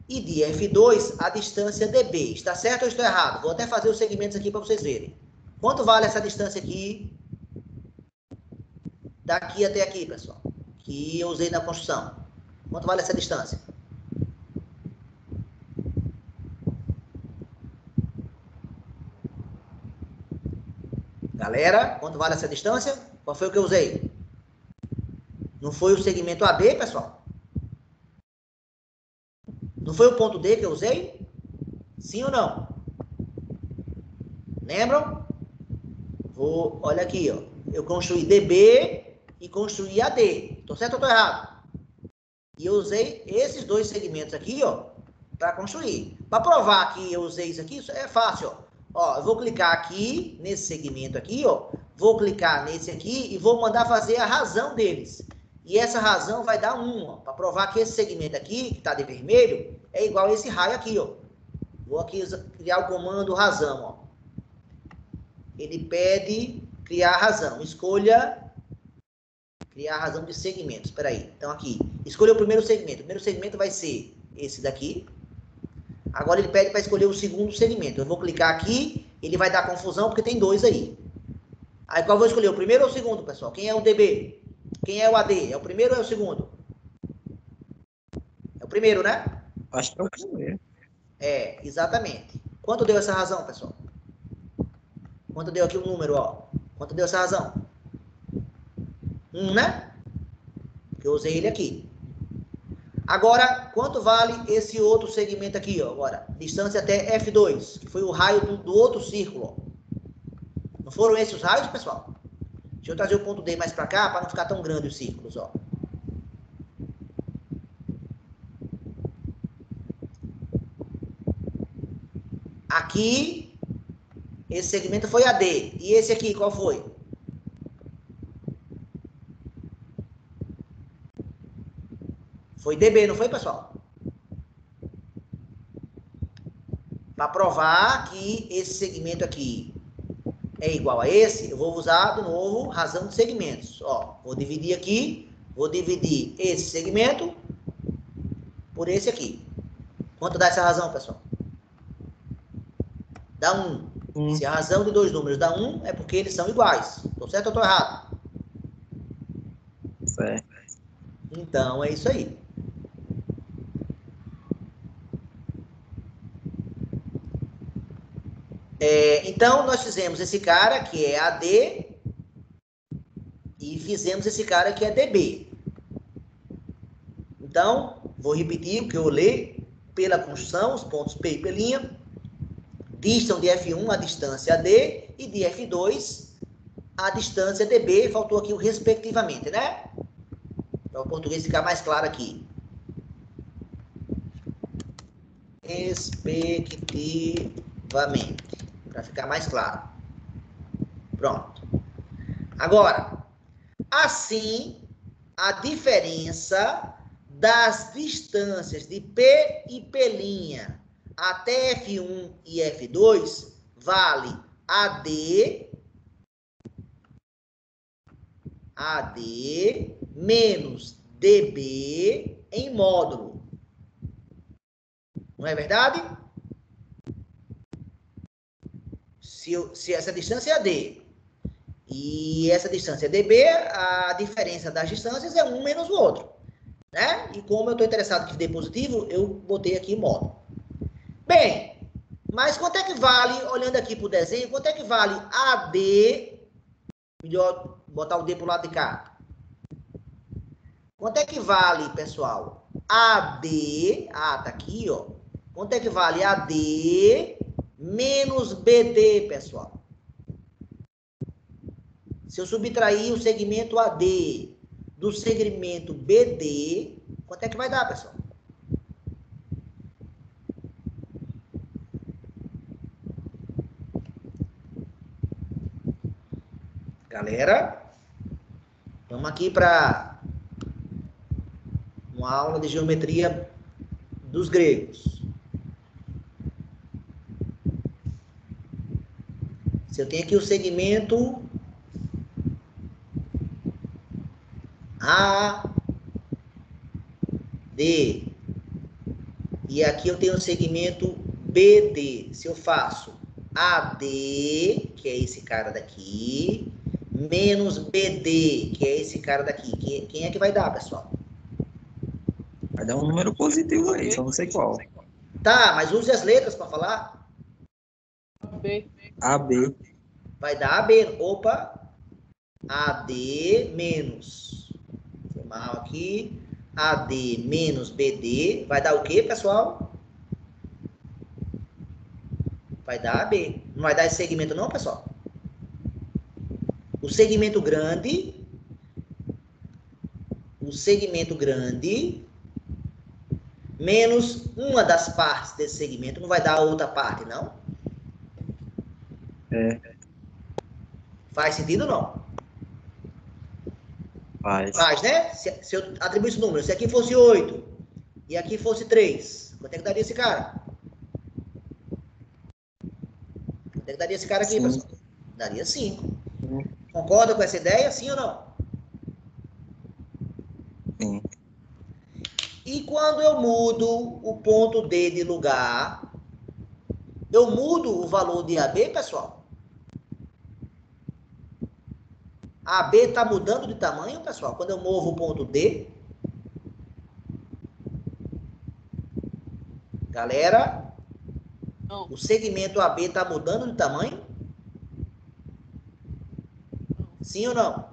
e de F2 a distância DB. Está certo ou estou errado? Vou até fazer os segmentos aqui para vocês verem. Quanto vale essa distância aqui? Daqui até aqui, pessoal. Que eu usei na construção. Quanto vale essa distância? Galera, quanto vale essa distância? Qual foi o que eu usei? Não foi o segmento AD, pessoal? Não foi o ponto D que eu usei? Sim ou não? Lembram? Olha aqui, ó. Eu construí DB e construí AD. Estou certo ou estou errado? E eu usei esses dois segmentos aqui, ó, para construir. Para provar que eu usei isso aqui, isso é fácil, ó. Ó, eu vou clicar aqui, nesse segmento aqui, ó. Vou clicar nesse aqui e vou mandar fazer a razão deles. E essa razão vai dar 1, ó. Para provar que esse segmento aqui, que está de vermelho, é igual a esse raio aqui, ó. Vou aqui criar o comando razão, ó. Ele pede criar a razão. Escolha criar a razão de segmentos. Espera aí. Então, aqui. Escolha o primeiro segmento. O primeiro segmento vai ser esse daqui. Agora, ele pede para escolher o segundo segmento. Eu vou clicar aqui. Ele vai dar confusão, porque tem 2 aí. Aí, qual eu vou escolher? O primeiro ou o segundo, pessoal? Quem é o DB? Quem é o AD? É o primeiro ou é o segundo? É o primeiro, né?
Acho que é o primeiro.
É, exatamente. Quanto deu essa razão, pessoal? Quanto deu aqui o número, ó? Quanto deu essa razão? 1, né? Porque eu usei ele aqui. Agora, quanto vale esse outro segmento aqui, ó? Agora, distância até F2, que foi o raio do outro círculo, ó. Não foram esses os raios, pessoal? Deixa eu trazer o ponto D mais para cá, para não ficar tão grande os círculos, ó. Aqui, esse segmento foi AD. E esse aqui, qual foi? Foi DB, não foi, pessoal? Para provar que esse segmento aqui é igual a esse, eu vou usar, de novo, razão de segmentos. Ó, vou dividir aqui, vou dividir esse segmento por esse aqui. Quanto dá essa razão, pessoal? Dá 1. Se a razão de 2 números dá 1, é porque eles são iguais. Estou certo ou estou errado?
Certo.
Então, é isso aí. Então, nós fizemos esse cara que é AD e fizemos esse cara que é DB. Então, vou repetir o que eu li. Pela construção, os pontos P e P', distam de F1 a distância D e de F2 a distância dB. Faltou aqui o respectivamente, né? Para o português ficar mais claro aqui. Respectivamente. Para ficar mais claro. Pronto. Agora, assim, a diferença das distâncias de P e P' até F1 e F2 vale AD menos DB em módulo. Não é verdade? Se essa distância é AD e essa distância é DB, a diferença das distâncias é um menos o outro. Né? E como eu estou interessado que dê positivo, eu botei aqui módulo. Bem, mas quanto é que vale, olhando aqui para o desenho, quanto é que vale AD, melhor botar o D para o lado de cá. Quanto é que vale, pessoal, AD, tá aqui, ó. Quanto é que vale AD menos BD, pessoal? Se eu subtrair o segmento AD do segmento BD, quanto é que vai dar, pessoal? Galera, vamos aqui para uma aula de geometria dos gregos. Se eu tenho aqui o segmento AD e aqui eu tenho o segmento BD. Se eu faço AD, que é esse cara daqui, menos BD, que é esse cara daqui, quem é que vai dar, pessoal?
Vai dar um número positivo aí, só não sei qual.
Tá, mas use as letras para falar.
B.
AB.
Vai dar AB. Opa. AD menos. Foi mal aqui. AD menos BD. Vai dar o quê, pessoal? Vai dar AB. Não vai dar esse segmento não, pessoal? O segmento grande menos uma das partes desse segmento não vai dar a outra parte, não?
É.
Faz sentido ou não?
Faz.
Faz, né? Se eu atribuir esse número, se aqui fosse 8 e aqui fosse 3, quanto é que daria esse cara? Quanto é que daria esse cara aqui,
5.
pessoal? Daria 5. Concorda com essa ideia, sim ou não?
Sim.
E quando eu mudo o ponto D de lugar, eu mudo o valor de AB, pessoal? AB está mudando de tamanho, pessoal, quando eu movo o ponto D? Galera,
Não.
o segmento AB está mudando de tamanho? Sim ou não?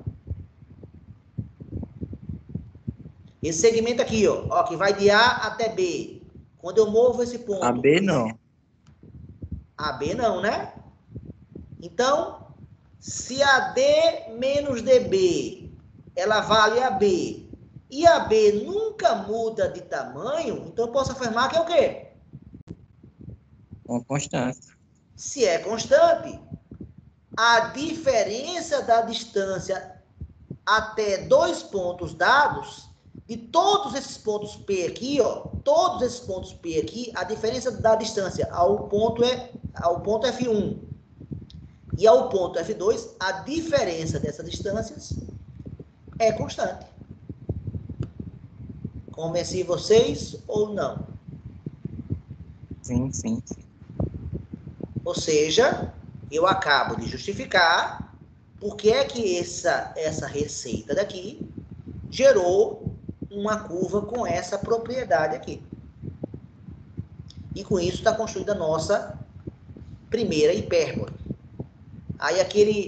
Esse segmento aqui, ó, que vai de A até B. Quando eu movo esse ponto...
AB não.
AB não, né? Então, se AD menos DB, ela vale AB, e AB nunca muda de tamanho, então eu posso afirmar que é o quê?
Uma constante.
Se é constante, a diferença da distância até dois pontos dados, de todos esses pontos P aqui, ó, todos esses pontos P aqui, a diferença da distância ao ponto F1 e ao ponto F2, a diferença dessas distâncias é constante. Convenci vocês ou não?
Sim, sim.
Ou seja, eu acabo de justificar por que é que essa receita daqui gerou uma curva com essa propriedade aqui. E com isso está construída a nossa primeira hipérbole. Aí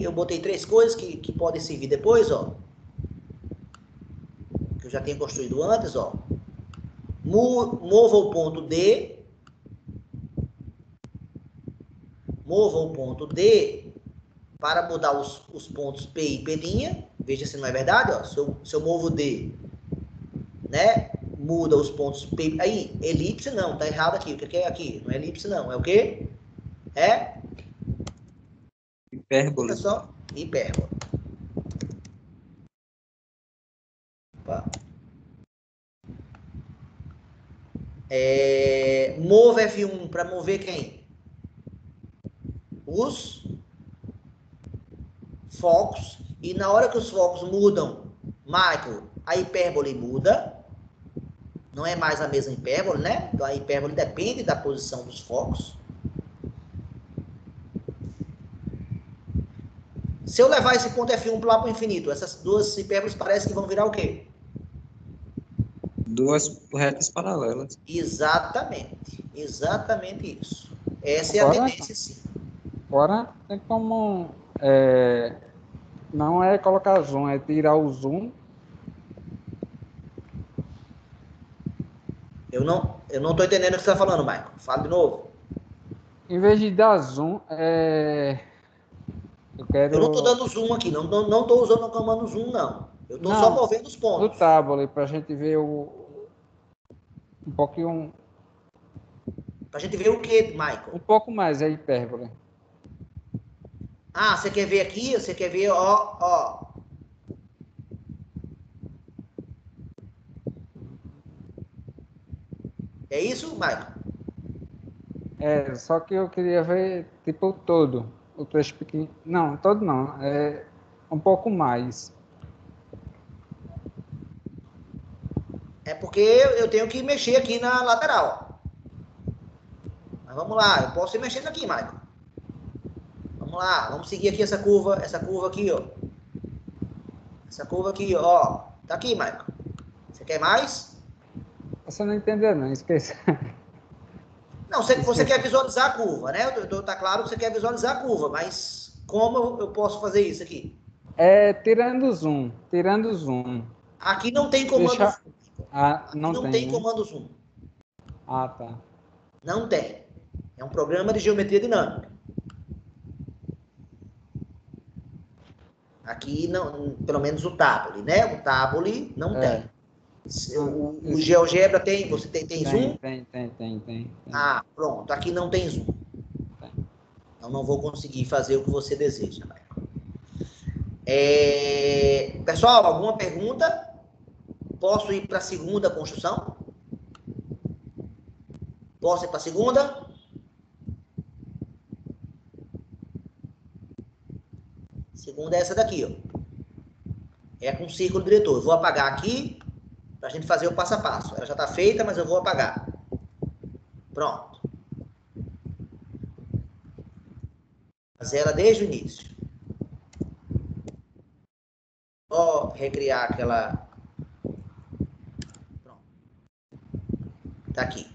eu botei três coisas que podem servir depois, ó. Que eu já tenho construído antes, ó. Mova o ponto D. mova o ponto D para mudar os pontos P e P'. Veja se não é verdade, ó. Se eu movo D, né? Muda os pontos P. Aí, elipse não, tá errado aqui. O que é aqui? Não é elipse não, é o quê? É?
Hipérbole.
Pessoal, hipérbole. Opa. Mova F1 para mover quem? Os focos. E na hora que os focos mudam, Michael, a hipérbole muda. Não é mais a mesma hipérbole, né? Então a hipérbole depende da posição dos focos. Se eu levar esse ponto F1 lá para o infinito, essas duas hipérboles parecem que vão virar o quê?
Duas retas paralelas.
Exatamente. Exatamente isso. Essa é a
Agora,
tendência, sim.
agora tem como... não é colocar zoom, é tirar o zoom.
Eu não estou entendendo o que você está falando, Michael. Fala de novo.
Em vez de dar zoom, eu quero...
Eu não estou dando zoom aqui. Não estou usando o comando zoom, não. Eu estou só
Não,
movendo os
no
pontos.
tablet, para a gente ver um pouquinho...
Para a gente ver o que, Michael?
Um pouco mais a hipérbole.
Ah, você quer ver aqui? Você quer ver, ó. É isso, Michael?
Só que eu queria ver, tipo, todo. O trecho pequeno. Não, todo não. É um pouco mais.
É porque eu tenho que mexer aqui na lateral. Mas vamos lá, eu posso ir mexendo aqui, Michael. Vamos lá, vamos seguir aqui essa curva aqui, ó. Essa curva aqui, ó. Tá aqui, Michael. Você quer mais?
Você não entendeu, não. Esqueça.
Não, você quer visualizar a curva, né? Tá claro que você quer visualizar a curva, mas como eu posso fazer isso aqui?
Tirando o zoom. Tirando o zoom.
Aqui não tem comando
Deixa...
zoom.
Ah,
Aqui
não
não
tem,
tem
né?
comando zoom.
Ah, tá.
Não tem. É um programa de geometria dinâmica. Aqui, não, pelo menos o Tabule, né? O Tabule não tem. O GeoGebra tem? Você tem zoom?
Tem.
Ah, pronto. Aqui não tem zoom. Então não vou conseguir fazer o que você deseja, Michael. Pessoal, alguma pergunta? Posso ir para a segunda construção? Posso ir para a segunda? Segunda é essa daqui, ó. É com círculo diretor. Eu vou apagar aqui para a gente fazer o passo a passo. Ela já está feita, mas eu vou apagar. Pronto. Fazer ela desde o início. Só recriar aquela... Pronto. Tá aqui.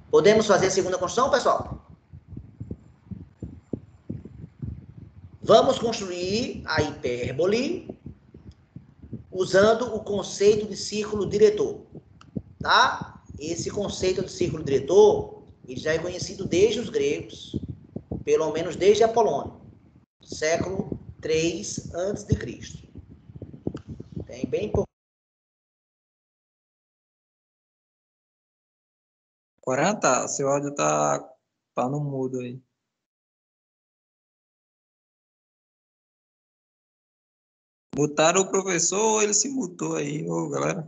Podemos fazer a segunda construção, pessoal? Vamos construir a hipérbole usando o conceito de círculo diretor, tá? Esse conceito de círculo diretor, ele já é conhecido desde os gregos, pelo menos desde Apolônio, século 3 a.C. Tem bem pouco.
40, seu áudio tá no mudo aí. Mutaram o professor ou ele se mutou aí, ô galera?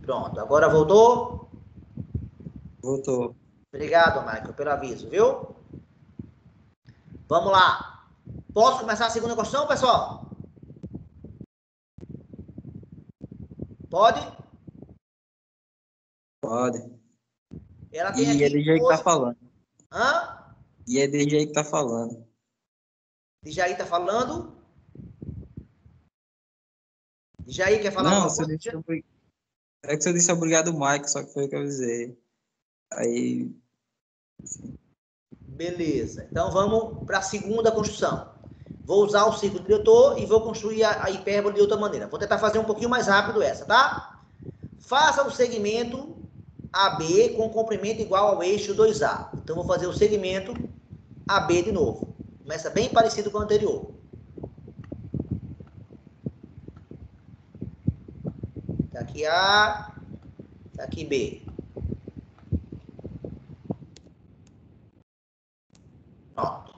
Pronto, agora voltou?
Voltou.
Obrigado, Michael, pelo aviso, viu? Vamos lá. Posso começar a segunda construção, pessoal? Pode?
Pode.
Ela tem
E
aqui
é DJ que tá falando.
Hã?
E é DJ que tá falando.
Jair tá falando? Jair quer falar
Não,
alguma
você
coisa?
disse é que você disse obrigado, Mike, só que foi o que eu avisei. Aí. Assim.
Beleza. Então, vamos para a segunda construção. Vou usar o círculo diretor e vou construir a hipérbole de outra maneira. Vou tentar fazer um pouquinho mais rápido essa, tá? Faça o segmento AB com comprimento igual ao eixo 2A. Então, vou fazer o segmento AB de novo. Começa bem parecido com o anterior. Tá aqui A, tá aqui B. Pronto.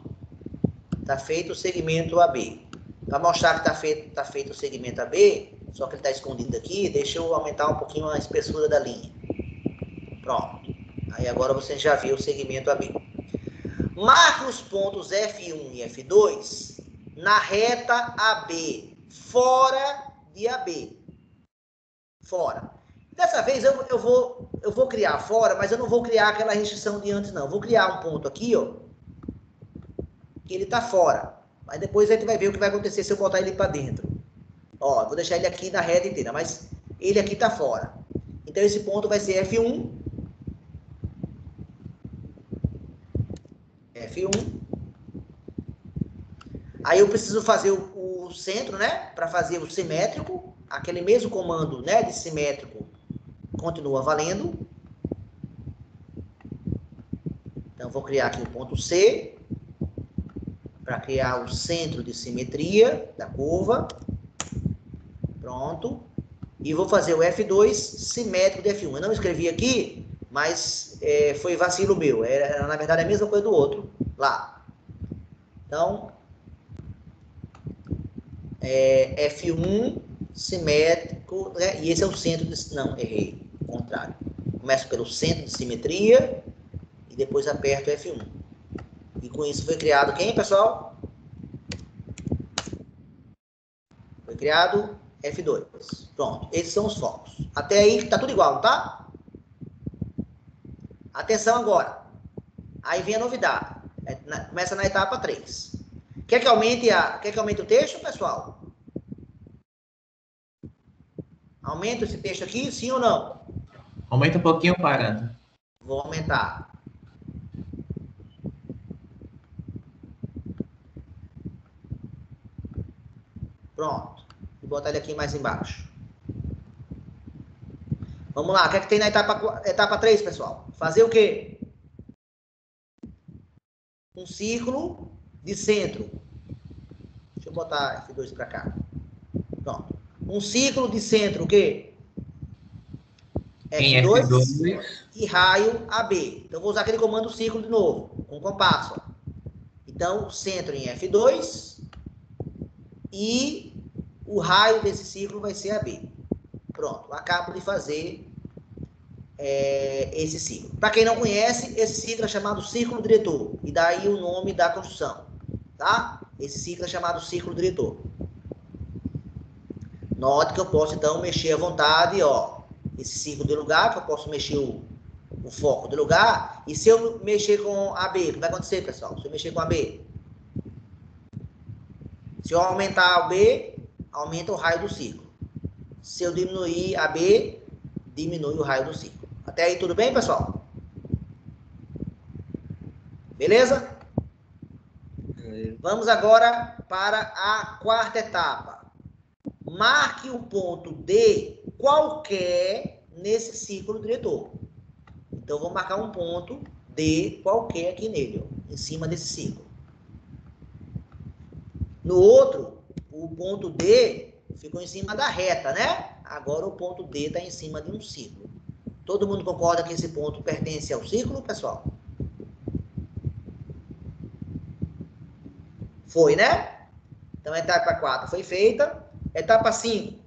Tá feito o segmento AB. Para mostrar que tá feito o segmento AB, só que ele está escondido aqui, deixa eu aumentar um pouquinho a espessura da linha. Pronto. Aí agora você já viu o segmento AB. Marque os pontos F1 e F2 na reta AB, fora de AB. Fora. Dessa vez eu vou criar fora, mas eu não vou criar aquela restrição de antes, não. Eu vou criar um ponto aqui, ó, que ele está fora. Mas depois a gente vai ver o que vai acontecer se eu botar ele para dentro. Ó, vou deixar ele aqui na reta inteira, mas ele aqui está fora. Então, esse ponto vai ser F1. F1. Aí eu preciso fazer o centro, né? Para fazer o simétrico. Aquele mesmo comando, né, de simétrico continua valendo. Então, vou criar aqui o ponto C. Para criar o centro de simetria da curva. Pronto. E vou fazer o F2 simétrico de F1. Eu não escrevi aqui, mas foi vacilo meu. Era, na verdade, a mesma coisa do outro lá. Então, F1 simétrico, né? E esse é o centro de... Não, errei. Contrário. Começo pelo centro de simetria e depois aperto F1. E com isso foi criado quem, pessoal? Foi criado F2. Pronto, esses são os focos. Até aí tá tudo igual, tá? Atenção agora. Aí vem a novidade. Começa na etapa 3. Quer que aumente o texto, pessoal? Aumenta esse texto aqui, sim ou não?
Aumenta um pouquinho, Paranto.
Vou aumentar. Pronto. Vou botar ele aqui mais embaixo. Vamos lá. O que é que tem na etapa 3, pessoal? Fazer o quê? Um círculo de centro. Deixa eu botar F2 para cá. Pronto. Um círculo de centro, o quê? F2 e raio AB. Então, vou usar aquele comando círculo de novo, com compasso. Então, o centro em F2 e o raio desse círculo vai ser AB. Pronto, acabo de fazer esse círculo. Para quem não conhece, esse círculo é chamado círculo diretor. E daí o nome da construção. Tá? Esse círculo é chamado círculo diretor. Note que eu posso, então, mexer à vontade, ó. Esse círculo de lugar, que eu posso mexer o foco de lugar. E se eu mexer com AB, o que vai acontecer, pessoal? Se eu mexer com AB, se eu aumentar o B, aumenta o raio do círculo. Se eu diminuir a B, diminui o raio do círculo. Até aí tudo bem, pessoal? Beleza? Vamos agora para a quarta etapa. Marque o ponto D qualquer nesse círculo diretor. Então, vou marcar um ponto D qualquer aqui nele, ó, em cima desse círculo. No outro, o ponto D ficou em cima da reta, né? Agora o ponto D está em cima de um círculo. Todo mundo concorda que esse ponto pertence ao círculo, pessoal? Foi, né? Então, a etapa 4 foi feita. Etapa 5.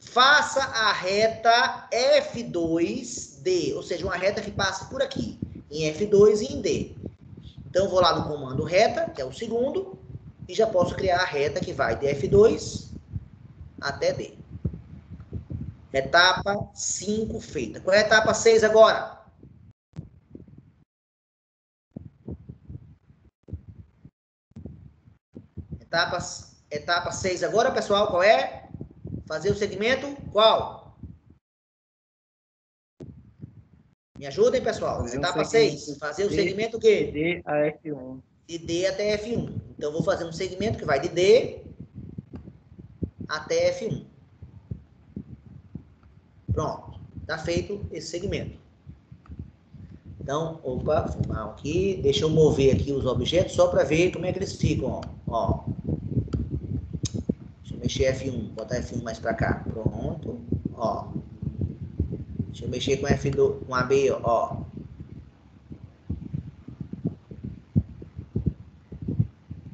Faça a reta F2D, ou seja, uma reta que passa por aqui, em F2 e em D. Então, vou lá no comando reta, que é o segundo, e já posso criar a reta que vai de F2 até D. Etapa 5 feita. Qual é a etapa 6 agora? Etapa 6 agora, pessoal, qual é? Fazer o segmento qual? Me ajudem, pessoal.
Fazer um
Etapa
segmento
6. Fazer o
de-
segmento o quê?
D a F1.
De D até F1. Então, vou fazer um segmento que vai de D até F1. Pronto. Está feito esse segmento. Então, opa, vou mal aqui. Deixa eu mover aqui os objetos só para ver como é que eles ficam. Ó. Deixa eu mexer F1. Botar F1 mais para cá. Pronto. Ó. Deixa eu mexer com F2, com AB, ó.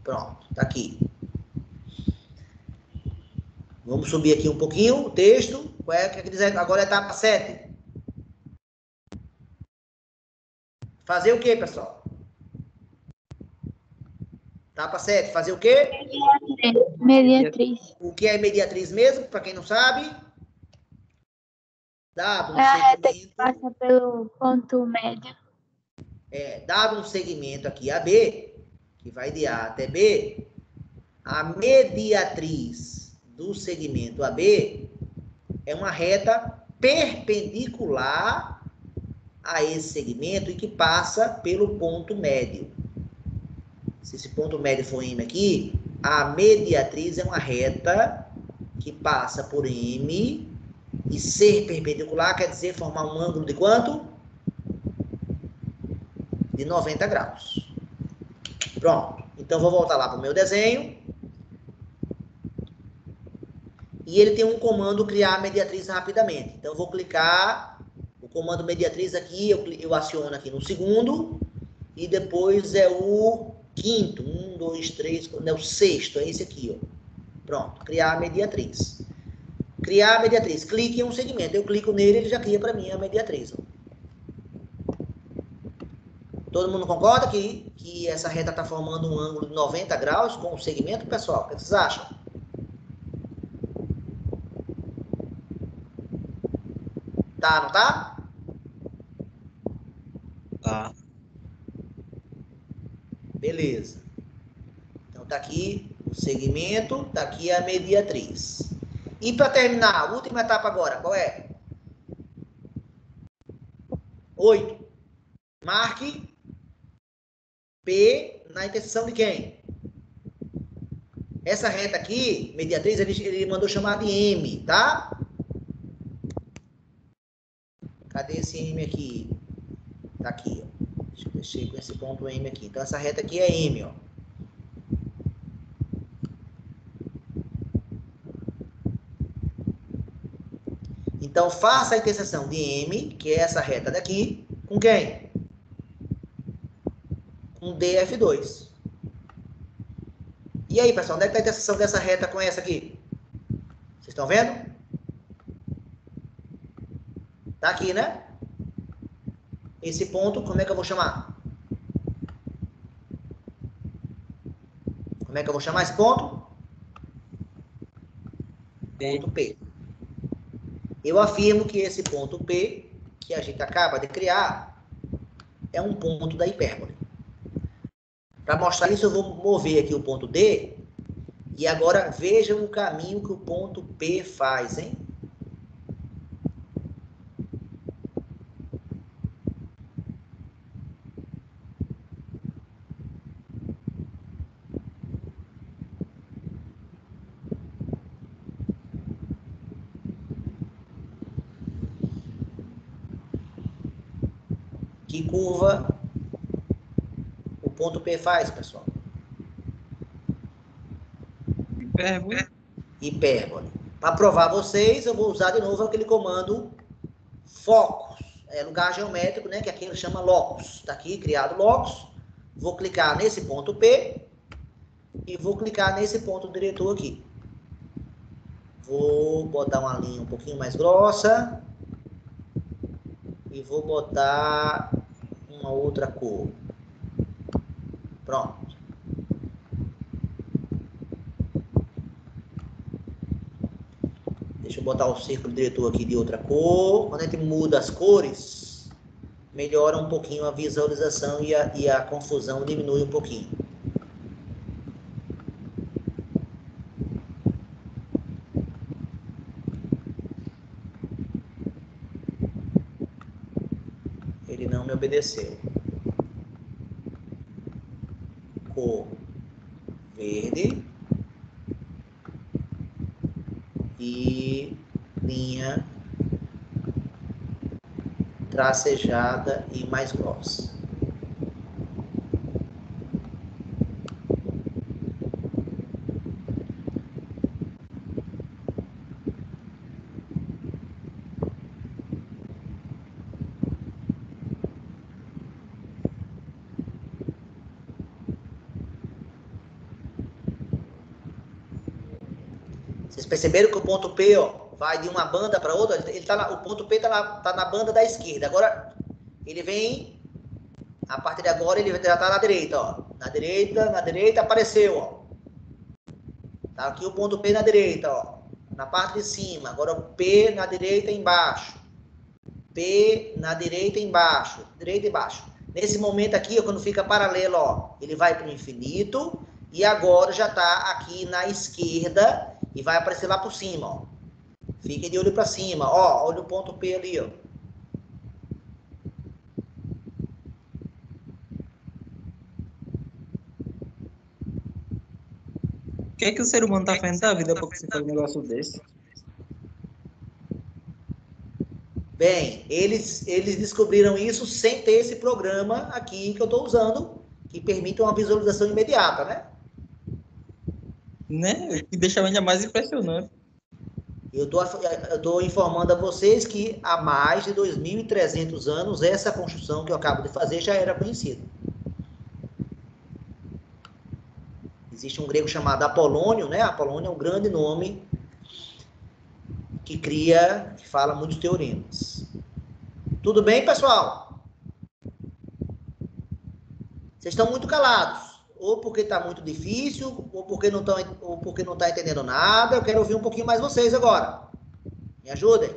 Pronto, tá aqui. Vamos subir aqui um pouquinho o texto. Qual é que diz agora? Etapa 7. Fazer o quê, pessoal? Etapa 7. Fazer o quê?
Mediatriz.
O que é mediatriz mesmo? Para quem não sabe. Dado um
É a reta que
segmento.
passa pelo ponto médio.
Dado um segmento aqui AB, que vai de A até B, a mediatriz do segmento AB é uma reta perpendicular a esse segmento e que passa pelo ponto médio. Se esse ponto médio for M aqui, a mediatriz é uma reta que passa por M e ser perpendicular quer dizer formar um ângulo de quanto? De 90 graus. Pronto. Então, vou voltar lá para o meu desenho. E ele tem um comando criar mediatriz rapidamente. Então, eu vou clicar o comando mediatriz aqui, eu aciono aqui no segundo, e depois é o quinto, 1, 2, 3, é o sexto, é esse aqui, ó. Pronto, criar mediatriz. Criar mediatriz, clique em um segmento, eu clico nele, ele já cria para mim a mediatriz, ó. Todo mundo concorda que essa reta está formando um ângulo de 90 graus com o segmento, pessoal? O que vocês acham? Tá, não tá?
Tá.
Beleza. Então, tá aqui o segmento, tá aqui a mediatriz. E para terminar, a última etapa agora, qual é? 8. Marque P na interseção de quem? Essa reta aqui, mediatriz, ele mandou chamar de M, tá? Cadê esse M aqui? Tá aqui, ó. Deixa eu mexer com esse ponto M aqui. Então, essa reta aqui é M, ó. Então, faça a interseção de M, que é essa reta daqui, com quem? Com DF2. E aí, pessoal, onde é que está a interseção dessa reta com essa aqui? Vocês estão vendo? Tá aqui, né? Esse ponto, como é que eu vou chamar? Como é que eu vou chamar esse ponto? Ponto P. Eu afirmo que esse ponto P, que a gente acaba de criar, é um ponto da hipérbole. Para mostrar isso, eu vou mover aqui o ponto D, e agora vejam o caminho que o ponto P faz, hein? Que curva o ponto P faz, pessoal?
Hipérbole.
Hipérbole. Para provar vocês, eu vou usar de novo aquele comando focus. É lugar geométrico, né? Que aqui ele chama locus. Está aqui, criado locus. Vou clicar nesse ponto P e vou clicar nesse ponto diretor aqui. Vou botar uma linha um pouquinho mais grossa e vou botar uma outra cor. Pronto. Deixa eu botar o círculo diretor aqui de outra cor. Quando a gente muda as cores, melhora um pouquinho a visualização e a confusão diminui um pouquinho. desobedeceu. Cor verde e linha tracejada e mais grossa. Vocês perceberam que o ponto P, ó, vai de uma banda para outra? O ponto P tá na banda da esquerda. Agora, ele vem, a partir de agora, ele já está na direita, ó. Na direita, apareceu, ó. Tá aqui o ponto P na direita, ó. Na parte de cima. Agora, o P na direita embaixo. P na direita embaixo. Direita embaixo. Nesse momento aqui, ó, quando fica paralelo, ó, ele vai para o infinito. E agora já está aqui na esquerda. E vai aparecer lá por cima, ó. Fiquem de olho para cima, ó. Olha o ponto P ali, ó.
O que é que o ser humano tá fazendo da vida para você fazer um negócio desse?
Bem, eles descobriram isso sem ter esse programa aqui que eu estou usando, que permite uma visualização imediata, né?
Né? O que deixa ainda mais impressionante.
Eu tô informando a vocês que há mais de 2.300 anos essa construção que eu acabo de fazer já era conhecida. Existe um grego chamado Apolônio, né? Apolônio é um grande nome que fala muitos teoremas. Tudo bem, pessoal? Vocês estão muito calados. Ou porque está muito difícil, ou porque não está entendendo nada. Eu quero ouvir um pouquinho mais vocês agora. Me ajudem.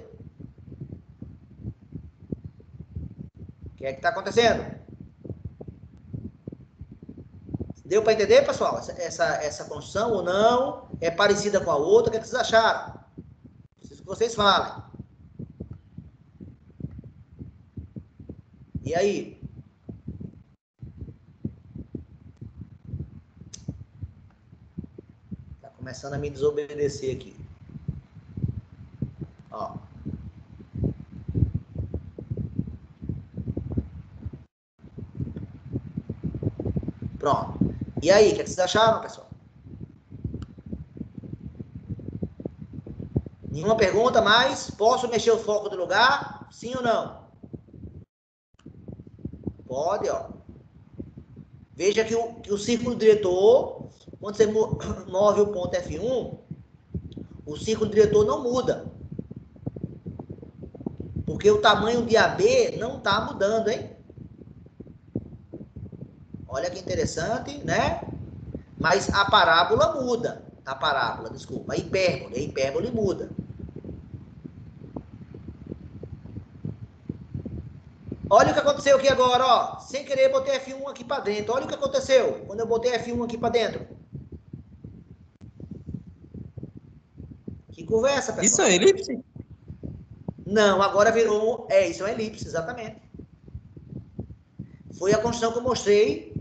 O que é que está acontecendo? Deu para entender, pessoal? Essa construção ou não? É parecida com a outra? O que é que vocês acharam? Preciso que vocês falem. E aí? Começando a me desobedecer aqui. Ó. Pronto. E aí, o que vocês acharam, pessoal? Nenhuma pergunta mais? Posso mexer o foco do lugar? Sim ou não? Pode, ó. Veja que o círculo diretor, quando você move o ponto F1, o círculo diretor não muda. Porque o tamanho de AB não está mudando, hein? Olha que interessante, né? Mas a parábola muda. A hipérbole muda. Olha o que aconteceu aqui agora, ó. Sem querer, botei F1 aqui para dentro. Olha o que aconteceu quando eu botei F1 aqui para dentro. Que conversa, pessoal.
Isso é elipse?
Não, agora virou... isso é uma elipse, exatamente. Foi a construção que eu mostrei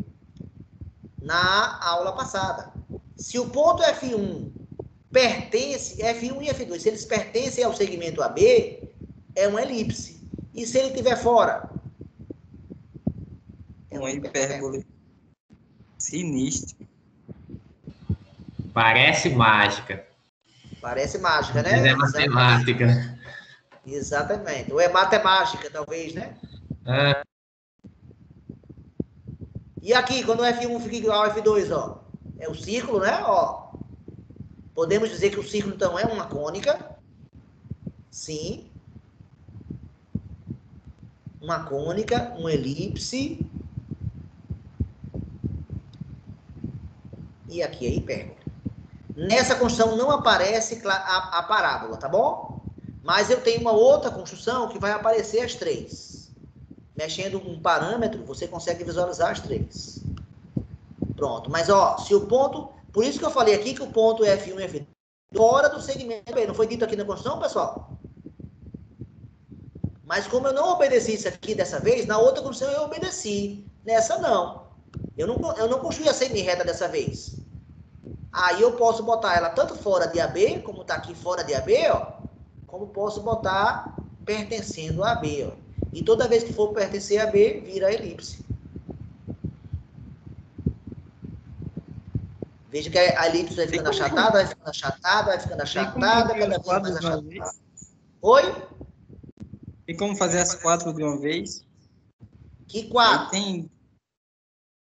na aula passada. Se o ponto F1 pertence... F1 e F2, se eles pertencem ao segmento AB, é uma elipse. E se ele estiver fora?
É uma hipérbole. Sinistro.
Parece mágica.
Parece mágica, né?
Mas é matemática.
Exatamente. Ou é matemática, talvez, né?
Ah,
E aqui, quando o F1 fica igual ao F2, ó, é o círculo, né? Ó, podemos dizer que o círculo, então, é uma cônica. Sim. Uma cônica, uma elipse. E aqui é hipérbole. Nessa construção não aparece a parábola, tá bom? Mas eu tenho uma outra construção que vai aparecer as três. Mexendo um parâmetro, você consegue visualizar as três. Pronto. Mas, ó, se o ponto... Por isso que eu falei aqui que o ponto F1 e F2 fora do segmento... Não foi dito aqui na construção, pessoal? Mas como eu não obedeci isso aqui dessa vez, na outra construção eu obedeci. Nessa não. Eu não construí a semi-reta dessa vez. Aí eu posso botar ela tanto fora de AB, como está aqui fora de AB, ó, como posso botar pertencendo a AB, ó. E toda vez que for pertencer a B, vira elipse. Veja que a elipse vai ficando achatada, vai ficando achatada, vai ficando achatada, cada vez mais achatada. Oi?
Tem como fazer as 4 de uma vez?
Que
Aí
4?
tem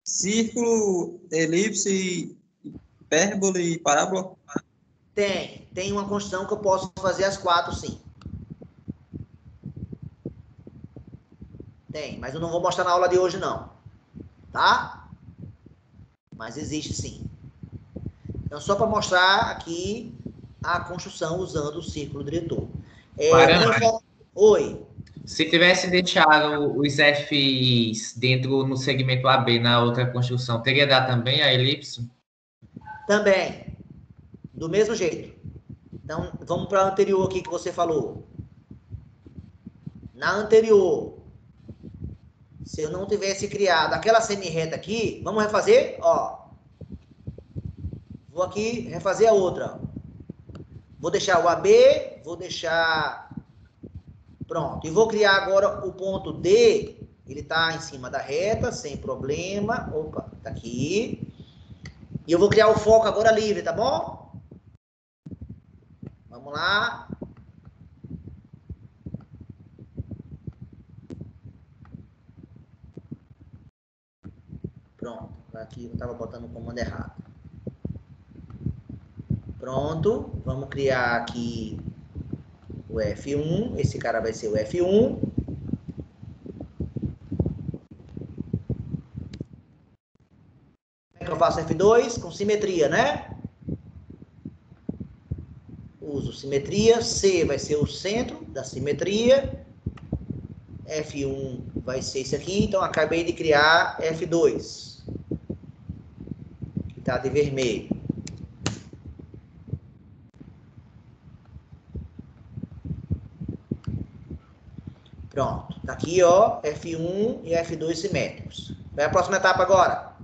círculo, elipse, hipérbole e parábola?
Tem uma construção que eu posso fazer as 4, sim. Tem, mas eu não vou mostrar na aula de hoje, não. Tá? Mas existe, sim. Então, só para mostrar aqui a construção usando o círculo diretor. Oi.
Se tivesse deixado os Fs dentro no segmento AB na outra construção, teria dado também a elipse?
Também. Do mesmo jeito. Então, vamos para a anterior aqui que você falou. Na anterior, se eu não tivesse criado aquela semi-reta aqui, vamos refazer? Ó. Vou aqui refazer a outra. Vou deixar o AB, vou deixar... Pronto. E vou criar agora o ponto D. Ele está em cima da reta, sem problema. Opa, tá aqui. E eu vou criar o foco agora livre, tá bom? Vamos lá. Pronto. Aqui eu estava botando o comando errado. Pronto. Vamos criar aqui o F1. Esse cara vai ser o F1. Como é que eu faço F2? Com simetria, né? Uso simetria. C vai ser o centro da simetria. F1 vai ser esse aqui. Então, acabei de criar F2. Que está de vermelho. Pronto. Tá aqui, ó, F1 e F2 simétricos. Vai a próxima etapa agora.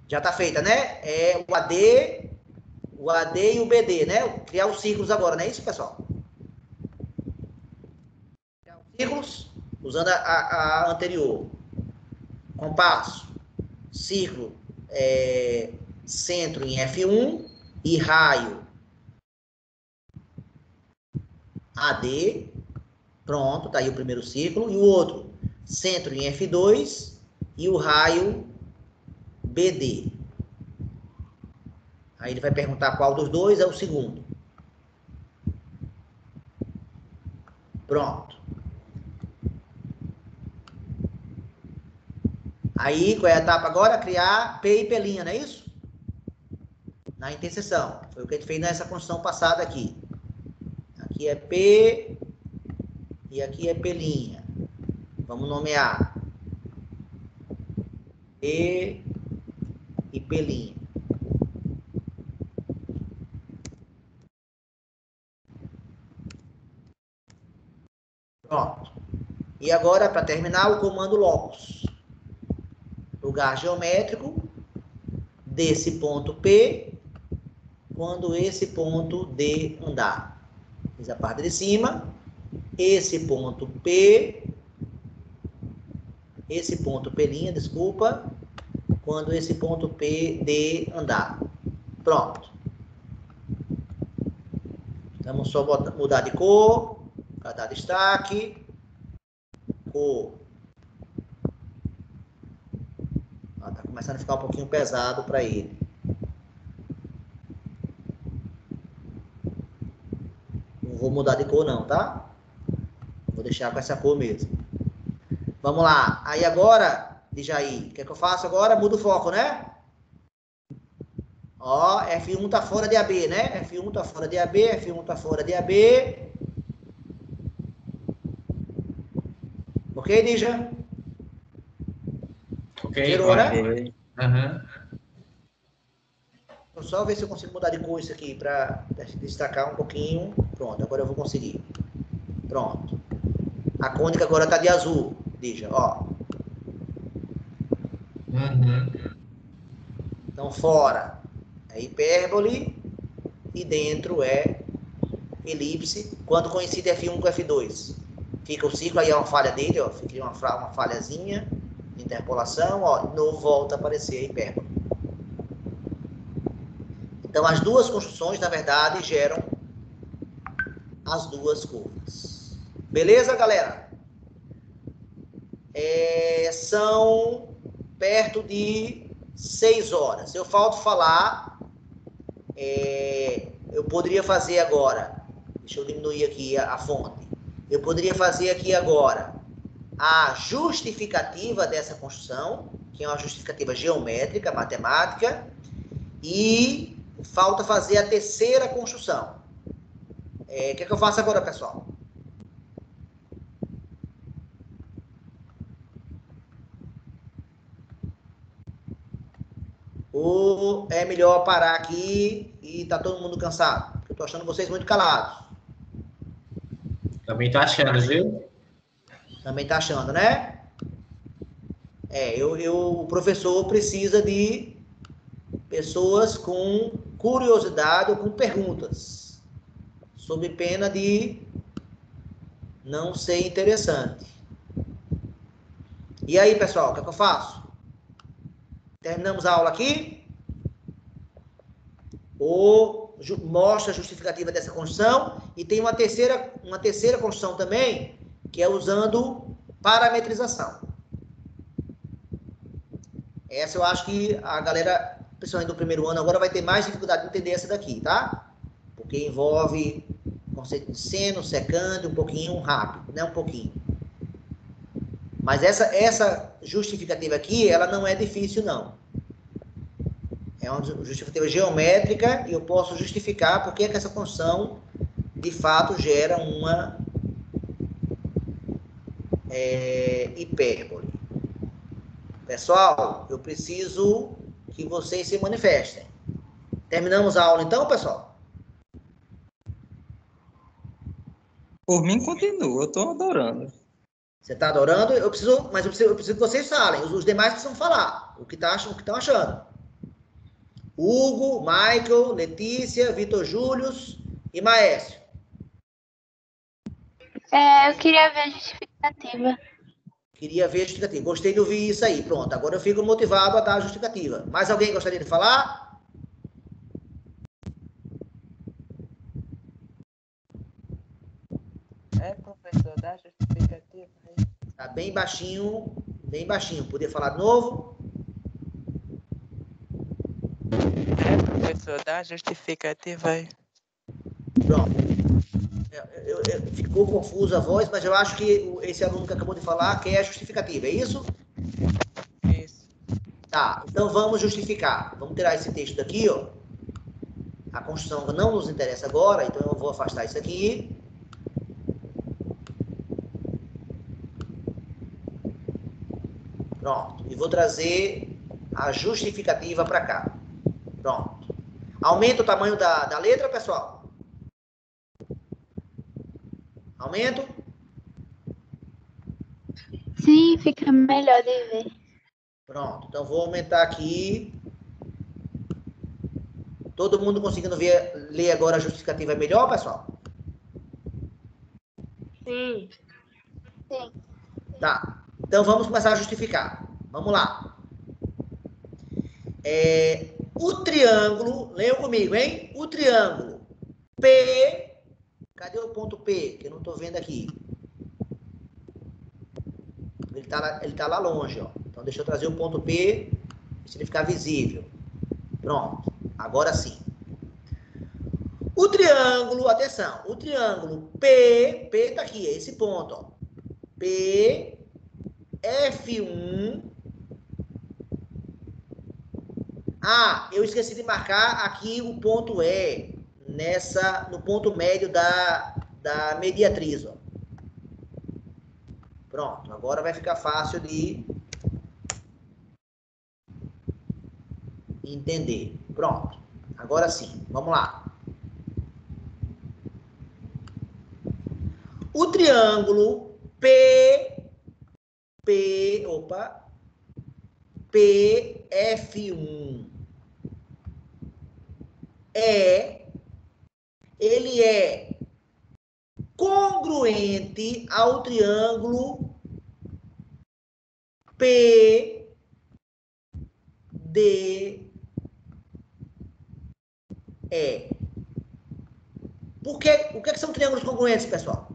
Já tá feita, né? É o AD e o BD, né? Criar os círculos agora, não é isso, pessoal? Criar os círculos, usando a anterior. Compasso, círculo, centro em F1 e raio AD. Pronto, tá aí o primeiro círculo. E o outro, centro em F2 e o raio BD. Aí ele vai perguntar qual dos dois é o segundo. Pronto. Aí, qual é a etapa agora? Criar P e P', não é isso? Na interseção. Foi o que a gente fez nessa construção passada aqui. Aqui é P e aqui é P'. Vamos nomear P e P'. Pronto. E agora, para terminar, o comando locus. Lugar geométrico desse ponto P, quando esse ponto D andar. Fiz a parte de cima. Esse ponto P, esse ponto P', desculpa, quando esse ponto P, D andar. Pronto. Vamos só mudar de cor, dar destaque, cor. Tá começando a ficar um pouquinho pesado para ele. Não vou mudar de cor não, tá? Vou deixar com essa cor mesmo. Vamos lá. Aí agora, Djaí, o que é que eu faço agora? Mudo o foco, né? Ó, F1 tá fora de AB, né? F1 tá fora de AB, F1 tá fora de AB. Ok, Dija?
Ok,
Zerou, né?
Uhum.
Vou só ver se eu consigo mudar de cor isso aqui para destacar um pouquinho. Pronto, agora eu vou conseguir. Pronto. A cônica agora está de azul, Lígia, ó.
Uhum.
Então, fora é hipérbole e dentro é elipse, quando coincide F1 com F2. Fica o ciclo, aí é uma falha dele, ó, fica uma falhazinha de interpolação, ó, de novo volta a aparecer a hipérbole. Então, as duas construções, na verdade, geram as duas curvas. Beleza, galera? São perto de 6 horas. Eu falto falar, eu poderia fazer agora, deixa eu diminuir aqui a fonte. Eu poderia fazer aqui agora a justificativa dessa construção, que é uma justificativa geométrica, matemática, e falta fazer a terceira construção. O que é que eu faço agora, pessoal? Ou é melhor parar aqui e tá todo mundo cansado? Porque eu tô achando vocês muito calados.
Também tô achando, viu?
Também tá achando, né? O professor precisa de pessoas com curiosidade ou com perguntas, sob pena de não ser interessante. E aí, pessoal, o que é que eu faço? Terminamos a aula aqui? Ou mostra a justificativa dessa construção? E tem uma terceira construção também, que é usando parametrização. Essa eu acho que a galera, principalmente do primeiro ano, agora vai ter mais dificuldade de entender essa daqui, tá? Porque envolve conceito de seno, secante, um pouquinho rápido, né? Um pouquinho. Mas essa justificativa aqui, ela não é difícil, não. É uma justificativa geométrica e eu posso justificar porque é que essa função, de fato, gera uma hipérbole. Pessoal, eu preciso que vocês se manifestem. Terminamos a aula então, pessoal?
Por mim, continua. Eu tô adorando.
Você está adorando? Mas eu preciso que vocês falem. Os demais precisam falar. O que estão achando. Hugo, Michael, Letícia, Vitor Július e Maécio.
Eu queria ver a justificativa.
Queria ver a justificativa. Gostei de ouvir isso aí. Pronto, agora eu fico motivado a dar a justificativa. Mais alguém gostaria de falar?
Professor, dá justificativa aí.
Tá bem baixinho, bem baixinho. Podia falar de novo?
Professor, dá justificativa aí.
Pronto. Ficou confusa a voz, mas eu acho que esse aluno que acabou de falar quer a justificativa, é isso?
Isso.
Tá, então vamos justificar. Vamos tirar esse texto daqui, ó. A construção não nos interessa agora, então eu vou afastar isso aqui. Pronto. E vou trazer a justificativa para cá. Pronto. Aumenta o tamanho da letra, pessoal? Aumento?
Sim, fica melhor de ver.
Pronto. Então vou aumentar aqui. Todo mundo conseguindo ler agora a justificativa melhor, pessoal?
Sim. Sim.
Tá. Então vamos começar a justificar. Vamos lá. O triângulo, leiam comigo, hein? O triângulo P, cadê o ponto P? Que eu não estou vendo aqui. Ele tá lá longe, ó. Então deixa eu trazer o ponto P, se ele ficar visível. Pronto. Agora sim. O triângulo, atenção, o triângulo P tá aqui, é esse ponto, ó. P, F1. Ah, eu esqueci de marcar aqui o ponto E, no ponto médio da mediatriz, ó. Pronto, agora vai ficar fácil de entender. Pronto, agora sim, vamos lá. O triângulo triângulo PF1 ele é congruente ao triângulo PDE. O que são triângulos congruentes, pessoal?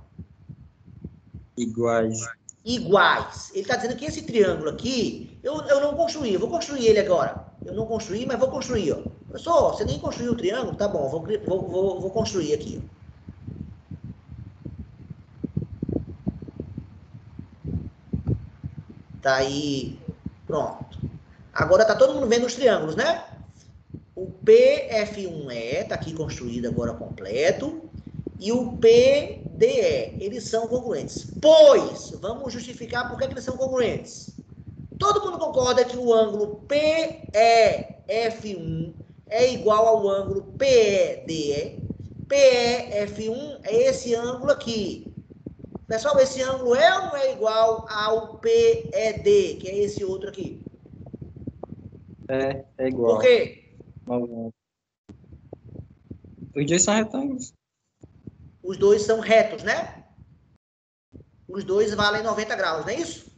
Iguais.
Iguais. Ele está dizendo que esse triângulo aqui, eu não construí, eu vou construir ele agora. Eu não construí, mas vou construir, ó. Professor, você nem construiu o triângulo? Tá bom, vou construir aqui, ó. Tá aí, pronto. Agora tá todo mundo vendo os triângulos, né? O PF1E tá aqui construído agora completo. E o PDE, eles são congruentes. Pois, vamos justificar por que eles são congruentes. Todo mundo concorda que o ângulo PEF1 é igual ao ângulo PEDE. PEF1 é esse ângulo aqui. Pessoal, esse ângulo é ou não é igual ao PED, que é esse outro aqui?
É igual.
Por quê?
Os dois são retângulos.
Os dois são retos, né? Os dois valem 90 graus, não é isso?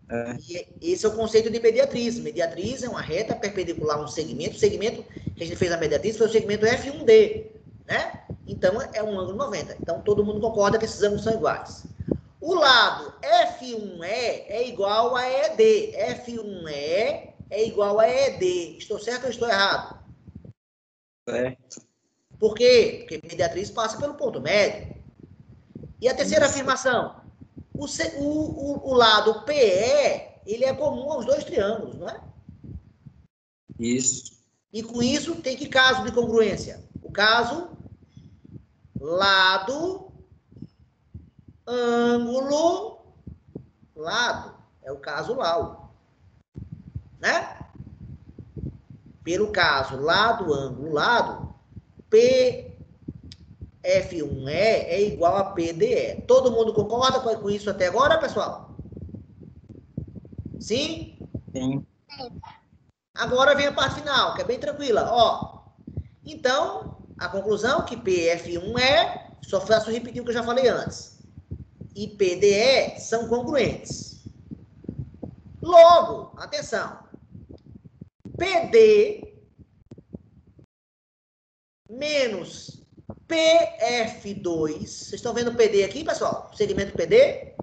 É.
E esse é o conceito de mediatriz. Mediatriz é uma reta perpendicular a um segmento. O segmento que a gente fez a mediatriz foi o segmento F1D, né? Então, é um ângulo 90. Então, todo mundo concorda que esses ângulos são iguais. O lado F1E é igual a ED. F1E é igual a ED. Estou certo ou estou errado?
Certo.
Por quê? Porque mediatriz passa pelo ponto médio. E a terceira
Isso.
afirmação. O lado PE, ele é comum aos dois triângulos, não é?
Isso.
E com isso, tem que caso de congruência? O caso lado, ângulo, lado. É o caso LAU. Né? Pelo caso lado, ângulo, lado, PF1E é igual a PDE. Todo mundo concorda com isso até agora, pessoal? Sim?
Sim.
Agora vem a parte final, que é bem tranquila. Ó, então, a conclusão é que PF1E, só faço repetir o que eu já falei antes, e PDE são congruentes. Logo, atenção, PD menos PF2, vocês estão vendo o PD aqui, pessoal? O segmento PD?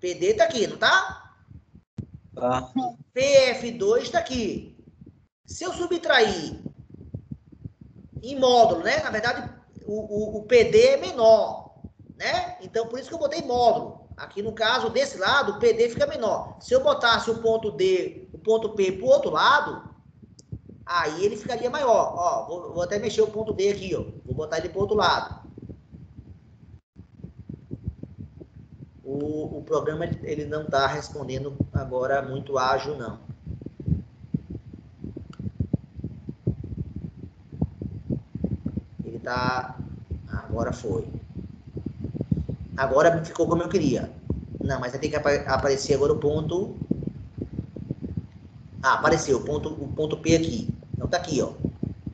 PD tá aqui, não tá?
Tá.
PF2 está aqui. Se eu subtrair em módulo, né? Na verdade, o PD é menor, né? Então, por isso que eu botei módulo. Aqui, no caso, desse lado, o PD fica menor. Se eu botasse o ponto D, o ponto P para o outro lado, aí ele ficaria maior. Ó, vou até mexer o ponto D aqui, ó. Vou botar ele para o outro lado. O programa, ele não está respondendo agora muito ágil, não. Ele está... Agora foi. Agora ficou como eu queria. Não, mas vai ter que aparecer agora o ponto... Ah, apareceu o ponto P aqui. Então tá aqui, ó.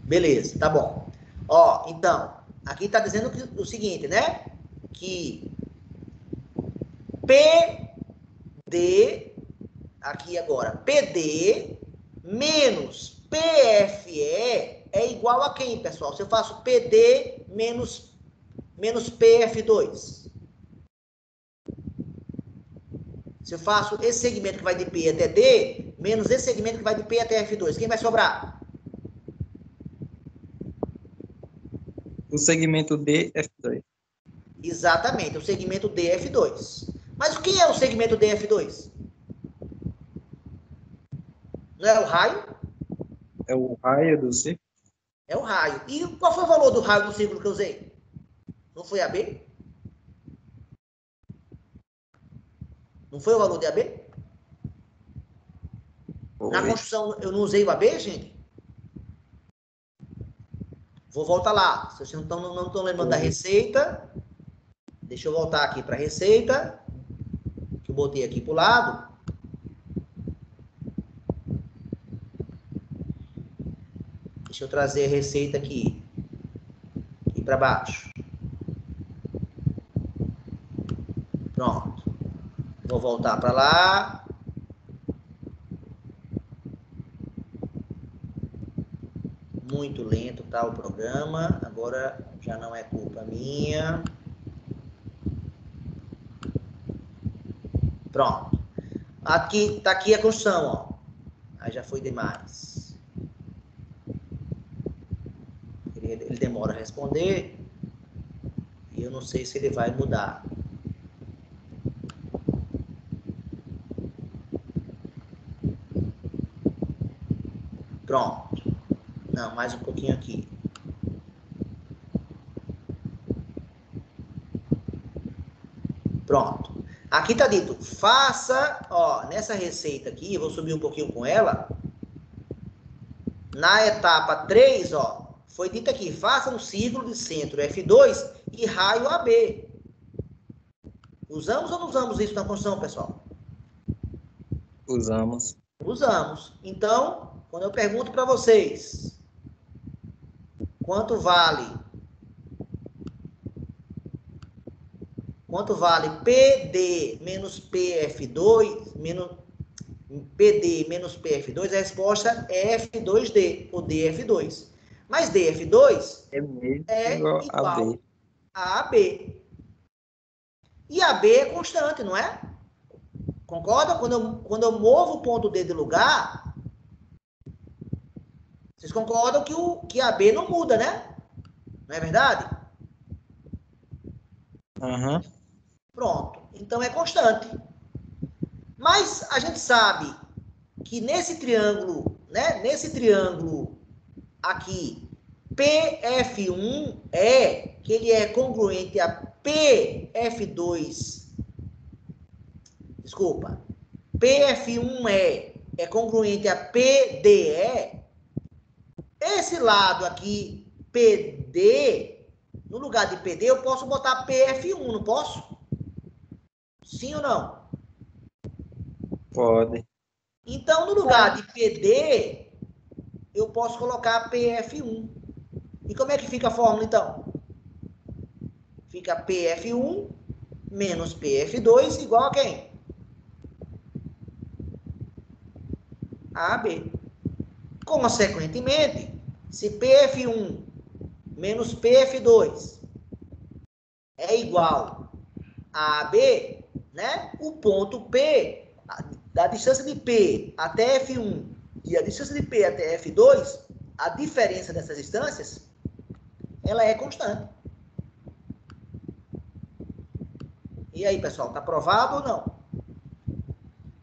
Beleza, tá bom. Ó, então, aqui tá dizendo o seguinte, né? Que PD, aqui agora, PD menos PFE é igual a quem, pessoal? Se eu faço PD menos PF2. Se eu faço esse segmento que vai de P até D, menos esse segmento que vai de P até F2, quem vai sobrar?
O segmento DF2.
Exatamente, o segmento DF2. Mas o que é o segmento DF2? Não é o raio?
É o raio do círculo?
É o raio. E qual foi o valor do raio do círculo que eu usei? Não foi AB? Não foi o valor de AB? Na construção, eu não usei o AB, gente? Vou voltar lá. Se vocês não estão lembrando da receita, deixa eu voltar aqui para a receita, que eu botei aqui para o lado. Deixa eu trazer a receita aqui para baixo. Pronto. Vou voltar para lá. Muito lento tá o programa. Agora já não é culpa minha. Pronto. Aqui, tá aqui a construção, ó. Aí já foi demais. Ele demora a responder. E eu não sei se ele vai mudar. Pronto. Não, mais um pouquinho aqui. Pronto. Aqui tá dito, faça, ó, nessa receita aqui, eu vou subir um pouquinho com ela. Na etapa 3, ó, foi dito aqui, faça um círculo de centro F2 e raio AB. Usamos ou não usamos isso na construção, pessoal?
Usamos.
Usamos. Então, quando eu pergunto para vocês, quanto vale PD menos PF2, PD menos PF2, a resposta é F2D, ou DF2. Mas DF2 é igual a AB. E AB é constante, não é? Concorda? Quando eu movo o ponto D de lugar, vocês concordam que AB não muda, né? Não é verdade?
Uhum.
Pronto. Então é constante. Mas a gente sabe que nesse triângulo, né? Nesse triângulo aqui, PF1 que ele é congruente a PF2. Desculpa. PF1 é congruente a PDE. Esse lado aqui, PD, no lugar de PD, eu posso botar PF1, não posso? Sim ou não?
Pode.
Então, no lugar de PD, eu posso colocar PF1. E como é que fica a fórmula, então? Fica PF1 menos PF2 igual a quem? A AB. Consequentemente, se PF1 menos PF2 é igual a AB, né? O ponto P, da distância de P até F1 e a distância de P até F2, a diferença dessas distâncias, ela é constante. E aí, pessoal, tá provado ou não?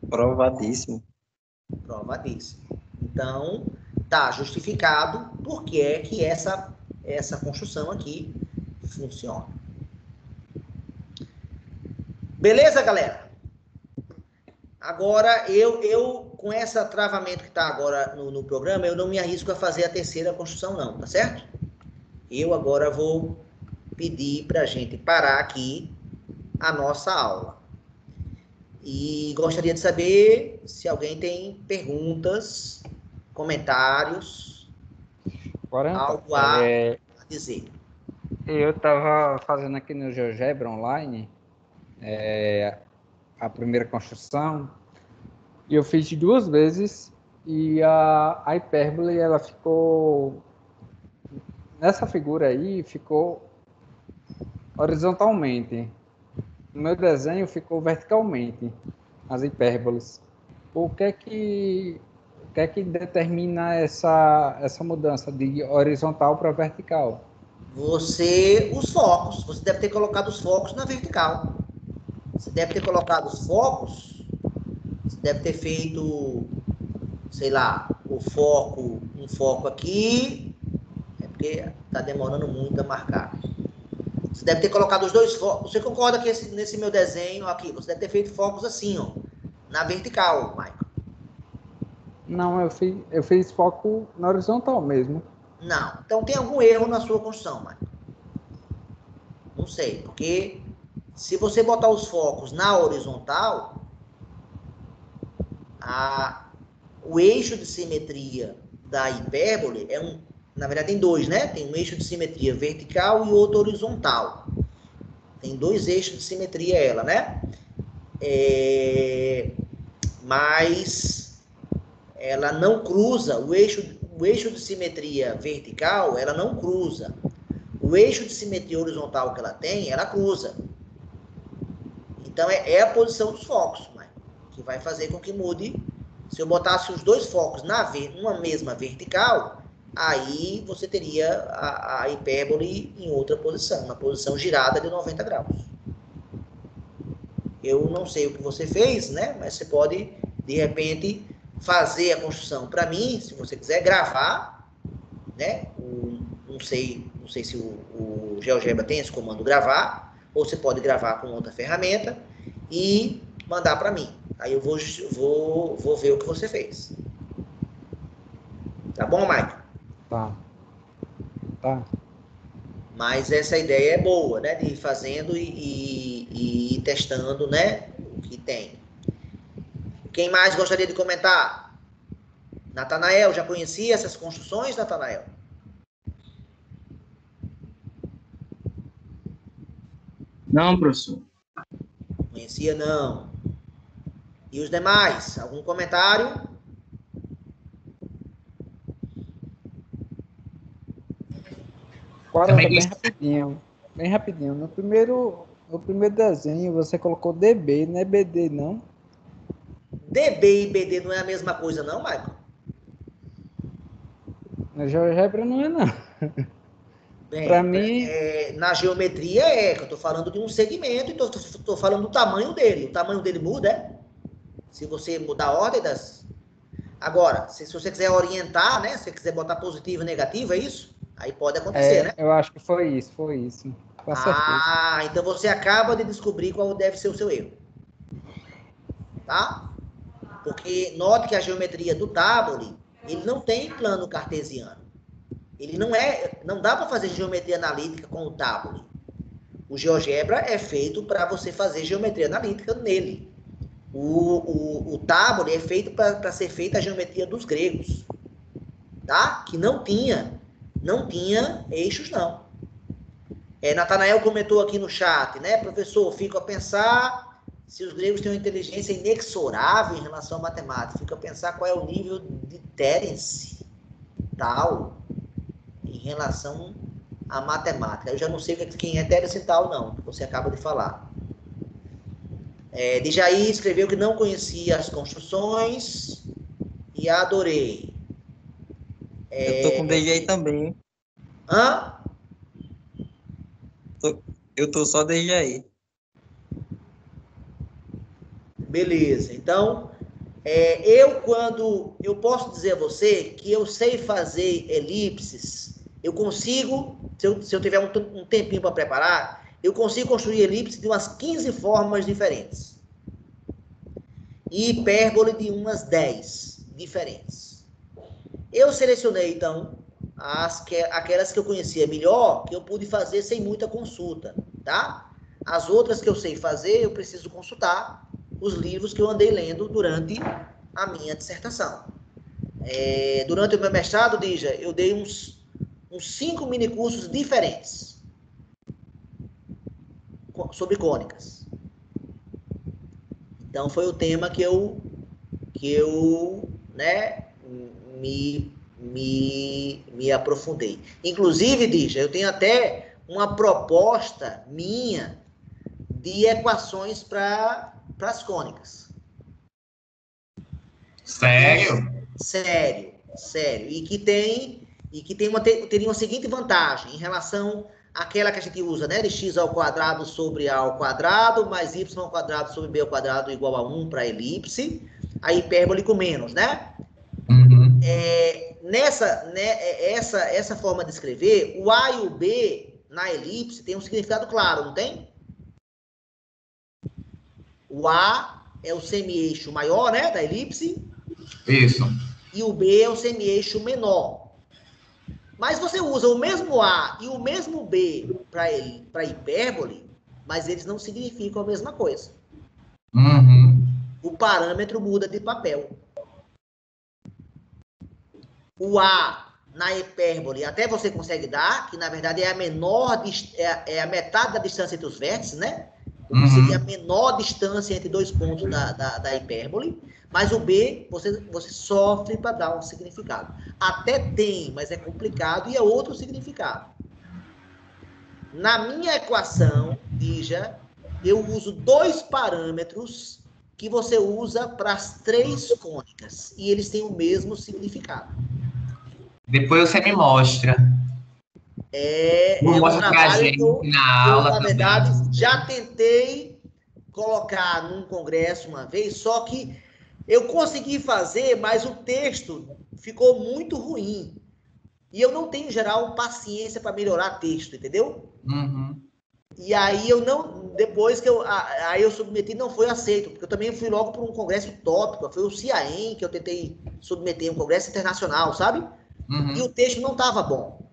Provadíssimo.
Provadíssimo. Então, tá justificado por que é que essa construção aqui funciona. Beleza, galera? Agora, eu com esse travamento que está agora no programa, eu não me arrisco a fazer a terceira construção, não, tá certo? Eu agora vou pedir para a gente parar aqui a nossa aula. E gostaria de saber se alguém tem perguntas, comentários, algo a dizer.
Eu estava fazendo aqui no GeoGebra Online a primeira construção e eu fiz 2 vezes e a hipérbole ela ficou nessa figura aí, ficou horizontalmente. No meu desenho ficou verticalmente as hipérboles. O que é que determina essa mudança de horizontal para vertical?
Os focos. Você deve ter colocado os focos na vertical. Você deve ter colocado os focos. Você deve ter feito, sei lá, um foco aqui. É porque está demorando muito a marcar. Você deve ter colocado os 2 focos. Você concorda que nesse meu desenho aqui, você deve ter feito focos assim, ó, na vertical, Michael.
Não, eu fiz foco na horizontal mesmo.
Não. Então tem algum erro na sua construção, Mário? Não sei, porque se você botar os focos na horizontal, o eixo de simetria da hipérbole na verdade tem dois, né? Tem um eixo de simetria vertical e outro horizontal. Tem dois eixos de simetria ela, né? Mas ela não cruza, o eixo de simetria vertical, ela não cruza. O eixo de simetria horizontal que ela tem, ela cruza. Então, é a posição dos focos, que vai fazer com que mude. Se eu botasse os dois focos numa mesma vertical, aí você teria a hipérbole em outra posição, na posição girada de 90 graus. Eu não sei o que você fez, né? Mas você pode, de repente, fazer a construção para mim, se você quiser gravar, né? Não sei se o GeoGebra tem esse comando gravar, ou você pode gravar com outra ferramenta e mandar para mim. Aí eu vou ver o que você fez. Tá bom, Mike?
Tá.
Mas essa ideia é boa, né? De ir fazendo e ir testando, né? O que tem. Quem mais gostaria de comentar? Natanael, já conhecia essas construções, Natanael?
Não, professor.
Conhecia, não. E os demais? Algum comentário?
Agora, bem rapidinho. No primeiro desenho, você colocou DB, não é BD, não?
DB e BD não é a mesma coisa, não, Michael?
Na GeoGebra não é, não. Para mim...
na geometria que eu estou falando de um segmento e estou falando do tamanho dele. O tamanho dele muda, Se você mudar a ordem das... Agora, se você quiser orientar, né? Se você quiser botar positivo e negativo, é isso? Aí pode acontecer, né?
Eu acho que foi isso. Com certeza.
Então você acaba de descobrir qual deve ser o seu erro. Tá? Porque note que a geometria do Tabole, ele não tem plano cartesiano. Ele não dá para fazer geometria analítica com o Tabole. O GeoGebra é feito para você fazer geometria analítica nele. O Tabole é feito para ser feita a geometria dos gregos. Tá? Que não tinha eixos, não. Natanael comentou aqui no chat, né? Professor, fico a pensar se os gregos têm uma inteligência inexorável em relação à matemática. Fico a pensar qual é o nível de Terence tal em relação à matemática. Eu já não sei quem é Terence tal, não. Você acaba de falar. Djaí escreveu que não conhecia as construções e adorei.
Eu tô com DJI também.
Hã?
Eu tô só DJI.
Beleza. Então, eu posso dizer a você que eu sei fazer elipses, eu consigo, se eu tiver um tempinho para preparar, eu consigo construir elipse de umas 15 formas diferentes. E hipérbole de umas 10 diferentes. Eu selecionei, então, aquelas que eu conhecia melhor, que eu pude fazer sem muita consulta, tá? As outras que eu sei fazer, eu preciso consultar os livros que eu andei lendo durante a minha dissertação. Durante o meu mestrado, Dija, eu dei uns 5 minicursos diferentes sobre cônicas. Então, foi o tema que eu né, me aprofundei. Inclusive, Dija, eu tenho até uma proposta minha de equações para as cônicas.
Sério?
Sério. E que teria uma seguinte vantagem em relação àquela que a gente usa, né? De x ao quadrado sobre a ao quadrado, mais y ao quadrado sobre b ao quadrado igual a 1 para a elipse, a hipérbole com menos, né?
Uhum.
Essa forma de escrever, o a e o b na elipse tem um significado claro, não tem? O a é o semi-eixo maior, né, da elipse.
Isso.
e o B é um semi-eixo menor. Mas você usa o mesmo A e o mesmo B para hipérbole, mas eles não significam a mesma coisa.
Uhum.
O parâmetro muda de papel. O A na hipérbole, até você consegue dar, que na verdade é a menor, é a metade da distância entre os vértices, né?
Uhum.
Seria a menor distância entre dois pontos da hipérbole, mas o B, você sofre para dar um significado. Até tem, mas é complicado e é outro significado. Na minha equação, Dija, eu uso 2 parâmetros que você usa para as 3 cônicas, e eles têm o mesmo significado.
Depois você me mostra.
É
Vou
um
mostrar pra
trabalho
gente
que eu,
na aula
na verdade,
também.
já tentei colocar num congresso uma vez, só que eu consegui fazer, mas o texto ficou muito ruim. E eu não tenho, em geral, paciência para melhorar texto, entendeu?
Uhum.
E aí eu não, depois que aí eu submeti, não foi aceito, porque eu também fui logo para um congresso tópico, foi o CIAEM que eu tentei submeter, um congresso internacional, sabe? E o texto não estava bom.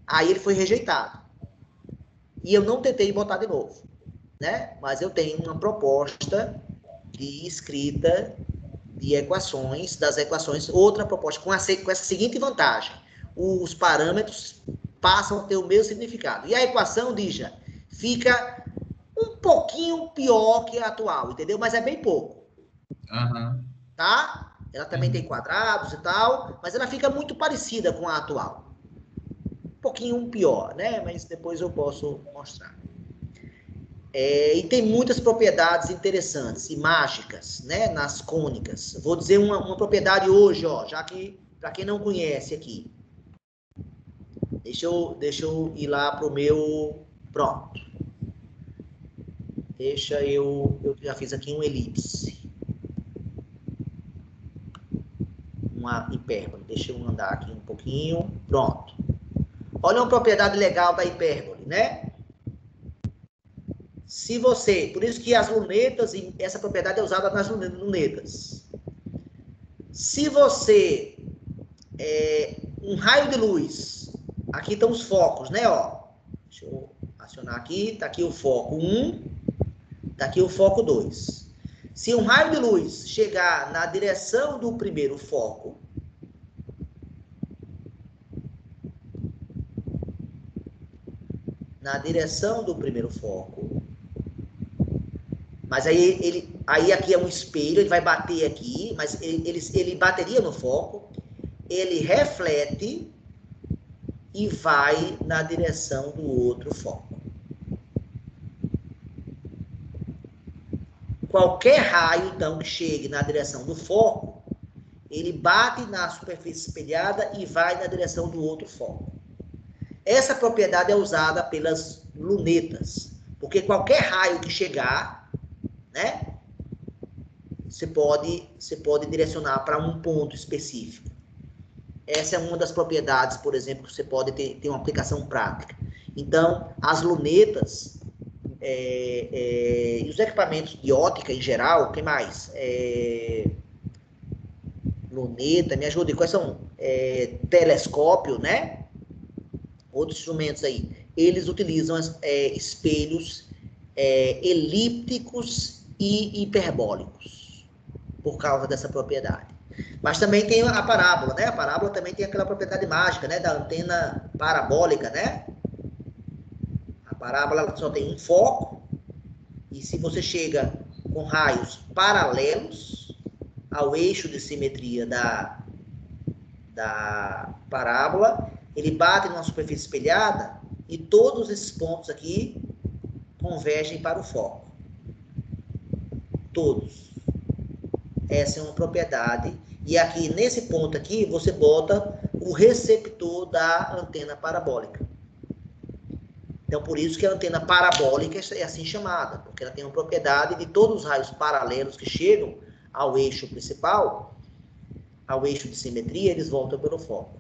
Aí ele foi rejeitado. E eu não tentei botar de novo, né? Mas eu tenho uma proposta de escrita de equações, das equações, outra proposta, com essa seguinte vantagem. Os parâmetros passam a ter o mesmo significado. E a equação, Dija, fica um pouquinho pior que a atual, entendeu? Mas é bem pouco.
Uhum.
Tá? Ela também tem quadrados e tal, mas ela fica muito parecida com a atual. Um pouquinho pior, né? Mas depois eu posso mostrar. E tem muitas propriedades interessantes e mágicas, né? Nas cônicas. Vou dizer uma propriedade hoje, ó, já que, para quem não conhece aqui. Deixa eu ir lá pro meu... Pronto. Eu já fiz aqui um elipse. Uma hipérbole. Deixa eu andar aqui um pouquinho. Pronto. Olha uma propriedade legal da hipérbole, né? Se você... Por isso que as lunetas, e essa propriedade é usada nas lunetas. Se você... um raio de luz... Aqui estão os focos, né? Ó, deixa eu acionar aqui. Está aqui o foco 1. Está aqui o foco 2. Se um raio de luz chegar na direção do primeiro foco... Na direção do primeiro foco... Mas aí aqui é um espelho, ele vai bater aqui, mas ele bateria no foco, ele reflete e vai na direção do outro foco. Qualquer raio, então, que chegue na direção do foco, ele bate na superfície espelhada e vai na direção do outro foco. Essa propriedade é usada pelas lunetas, porque qualquer raio que chegar, né? Você pode direcionar para um ponto específico. Essa é uma das propriedades, por exemplo, que você pode ter uma aplicação prática. Então, as lunetas e os equipamentos de ótica em geral, o que mais? Luneta, me ajude, quais são? Telescópio, né? Outros instrumentos aí. Eles utilizam espelhos elípticos e hiperbólicos, por causa dessa propriedade. Mas também tem a parábola, né? A parábola também tem aquela propriedade mágica, né? Da antena parabólica, né? A parábola ela só tem um foco, e se você chega com raios paralelos ao eixo de simetria da parábola, ele bate numa superfície espelhada, e todos esses pontos aqui convergem para o foco. Todos. Essa é uma propriedade. E aqui, nesse ponto aqui, você bota o receptor da antena parabólica. Então, por isso que a antena parabólica é assim chamada, porque ela tem uma propriedade de todos os raios paralelos que chegam ao eixo principal, ao eixo de simetria, eles voltam pelo foco.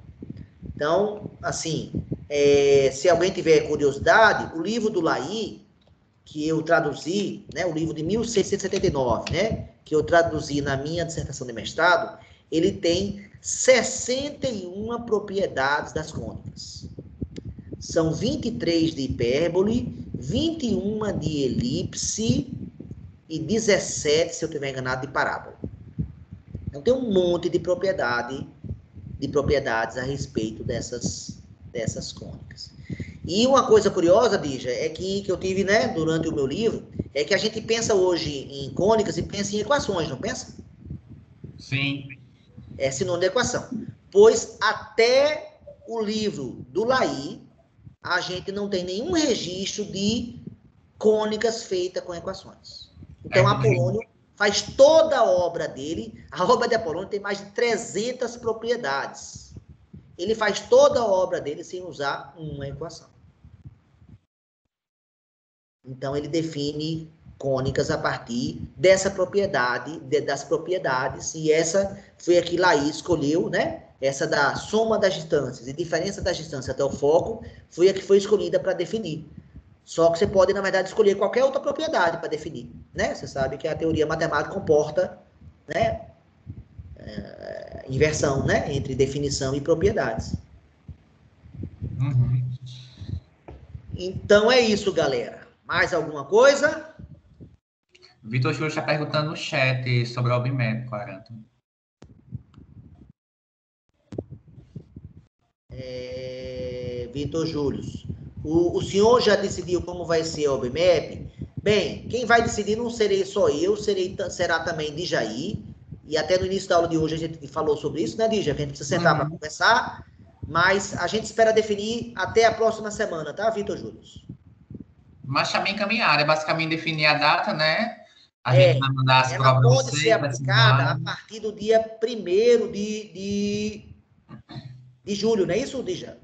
Então, assim, se alguém tiver curiosidade, o livro do Lahy, que eu traduzi, né, o livro de 1679, né, que eu traduzi na minha dissertação de mestrado, ele tem 61 propriedades das cônicas. São 23 de hipérbole, 21 de elipse e 17, se eu estiver enganado, de parábola. Então tem um monte de propriedades a respeito dessas cônicas. E uma coisa curiosa, Dija, é que eu tive, né, durante o meu livro, é que a gente pensa hoje em cônicas e pensa em equações, não pensa?
Sim.
É sinônimo de equação. Pois até o livro do Laí, a gente não tem nenhum registro de cônicas feitas com equações. Então, Apolônio faz toda a obra dele, a obra de Apolônio tem mais de 300 propriedades. Ele faz toda a obra dele sem usar uma equação. Então, ele define cônicas a partir dessa propriedade, das propriedades, e essa foi a que Laí escolheu, né? Essa da soma das distâncias e diferença das distâncias até o foco, foi a que foi escolhida para definir. Só que você pode, na verdade, escolher qualquer outra propriedade para definir, né? Você sabe que a teoria matemática comporta, né, inversão, né, entre definição e propriedades.
Uhum.
Então é isso, galera. Mais alguma coisa?
Vitor Júlio está perguntando no chat sobre o albimétrico, Aranto.
Vitor Júlio, o senhor já decidiu como vai ser o OBMAP? Bem, quem vai decidir não serei só eu, será também Dijaí, e até no início da aula de hoje a gente falou sobre isso, né, Dija? Que a gente precisa sentar para conversar, mas a gente espera definir até a próxima semana, tá, Vitor Júlio?
Mas também encaminhado, é basicamente definir a data, né? A gente vai mandar as provas
ela pode ser
para
aplicada a partir do dia 1º de julho, não é isso, Dija?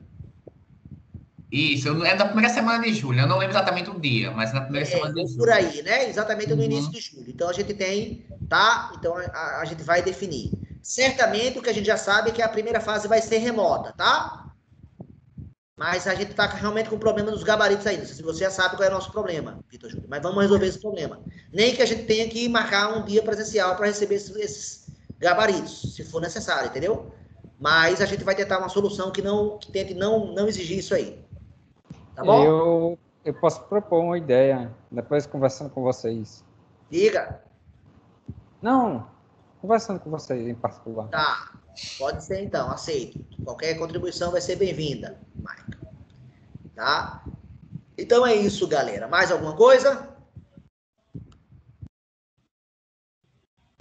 Isso, é na primeira semana de julho. Eu não lembro exatamente o dia, mas na primeira semana de julho.
Por aí, né? Exatamente no início de julho. Então, a gente tem, tá? Então, a gente vai definir. Certamente, o que a gente já sabe é que a primeira fase vai ser remota, tá? Mas a gente está realmente com problema nos gabaritos ainda. Se você já sabe qual é o nosso problema, Vitor Júlio. Mas vamos resolver esse problema. Nem que a gente tenha que marcar um dia presencial para receber esses gabaritos, se for necessário, entendeu? Mas a gente vai tentar uma solução que tente não exigir isso aí. Tá bom?
Eu posso propor uma ideia, depois conversando com vocês.
Diga.
Não, conversando com vocês em particular.
Tá, pode ser então, aceito. Qualquer contribuição vai ser bem-vinda, Maica. Tá? Então é isso, galera. Mais alguma coisa?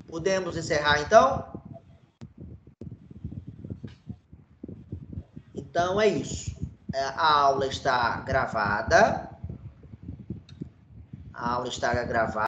Podemos encerrar, então? Então é isso. A aula está gravada. A aula está gravada.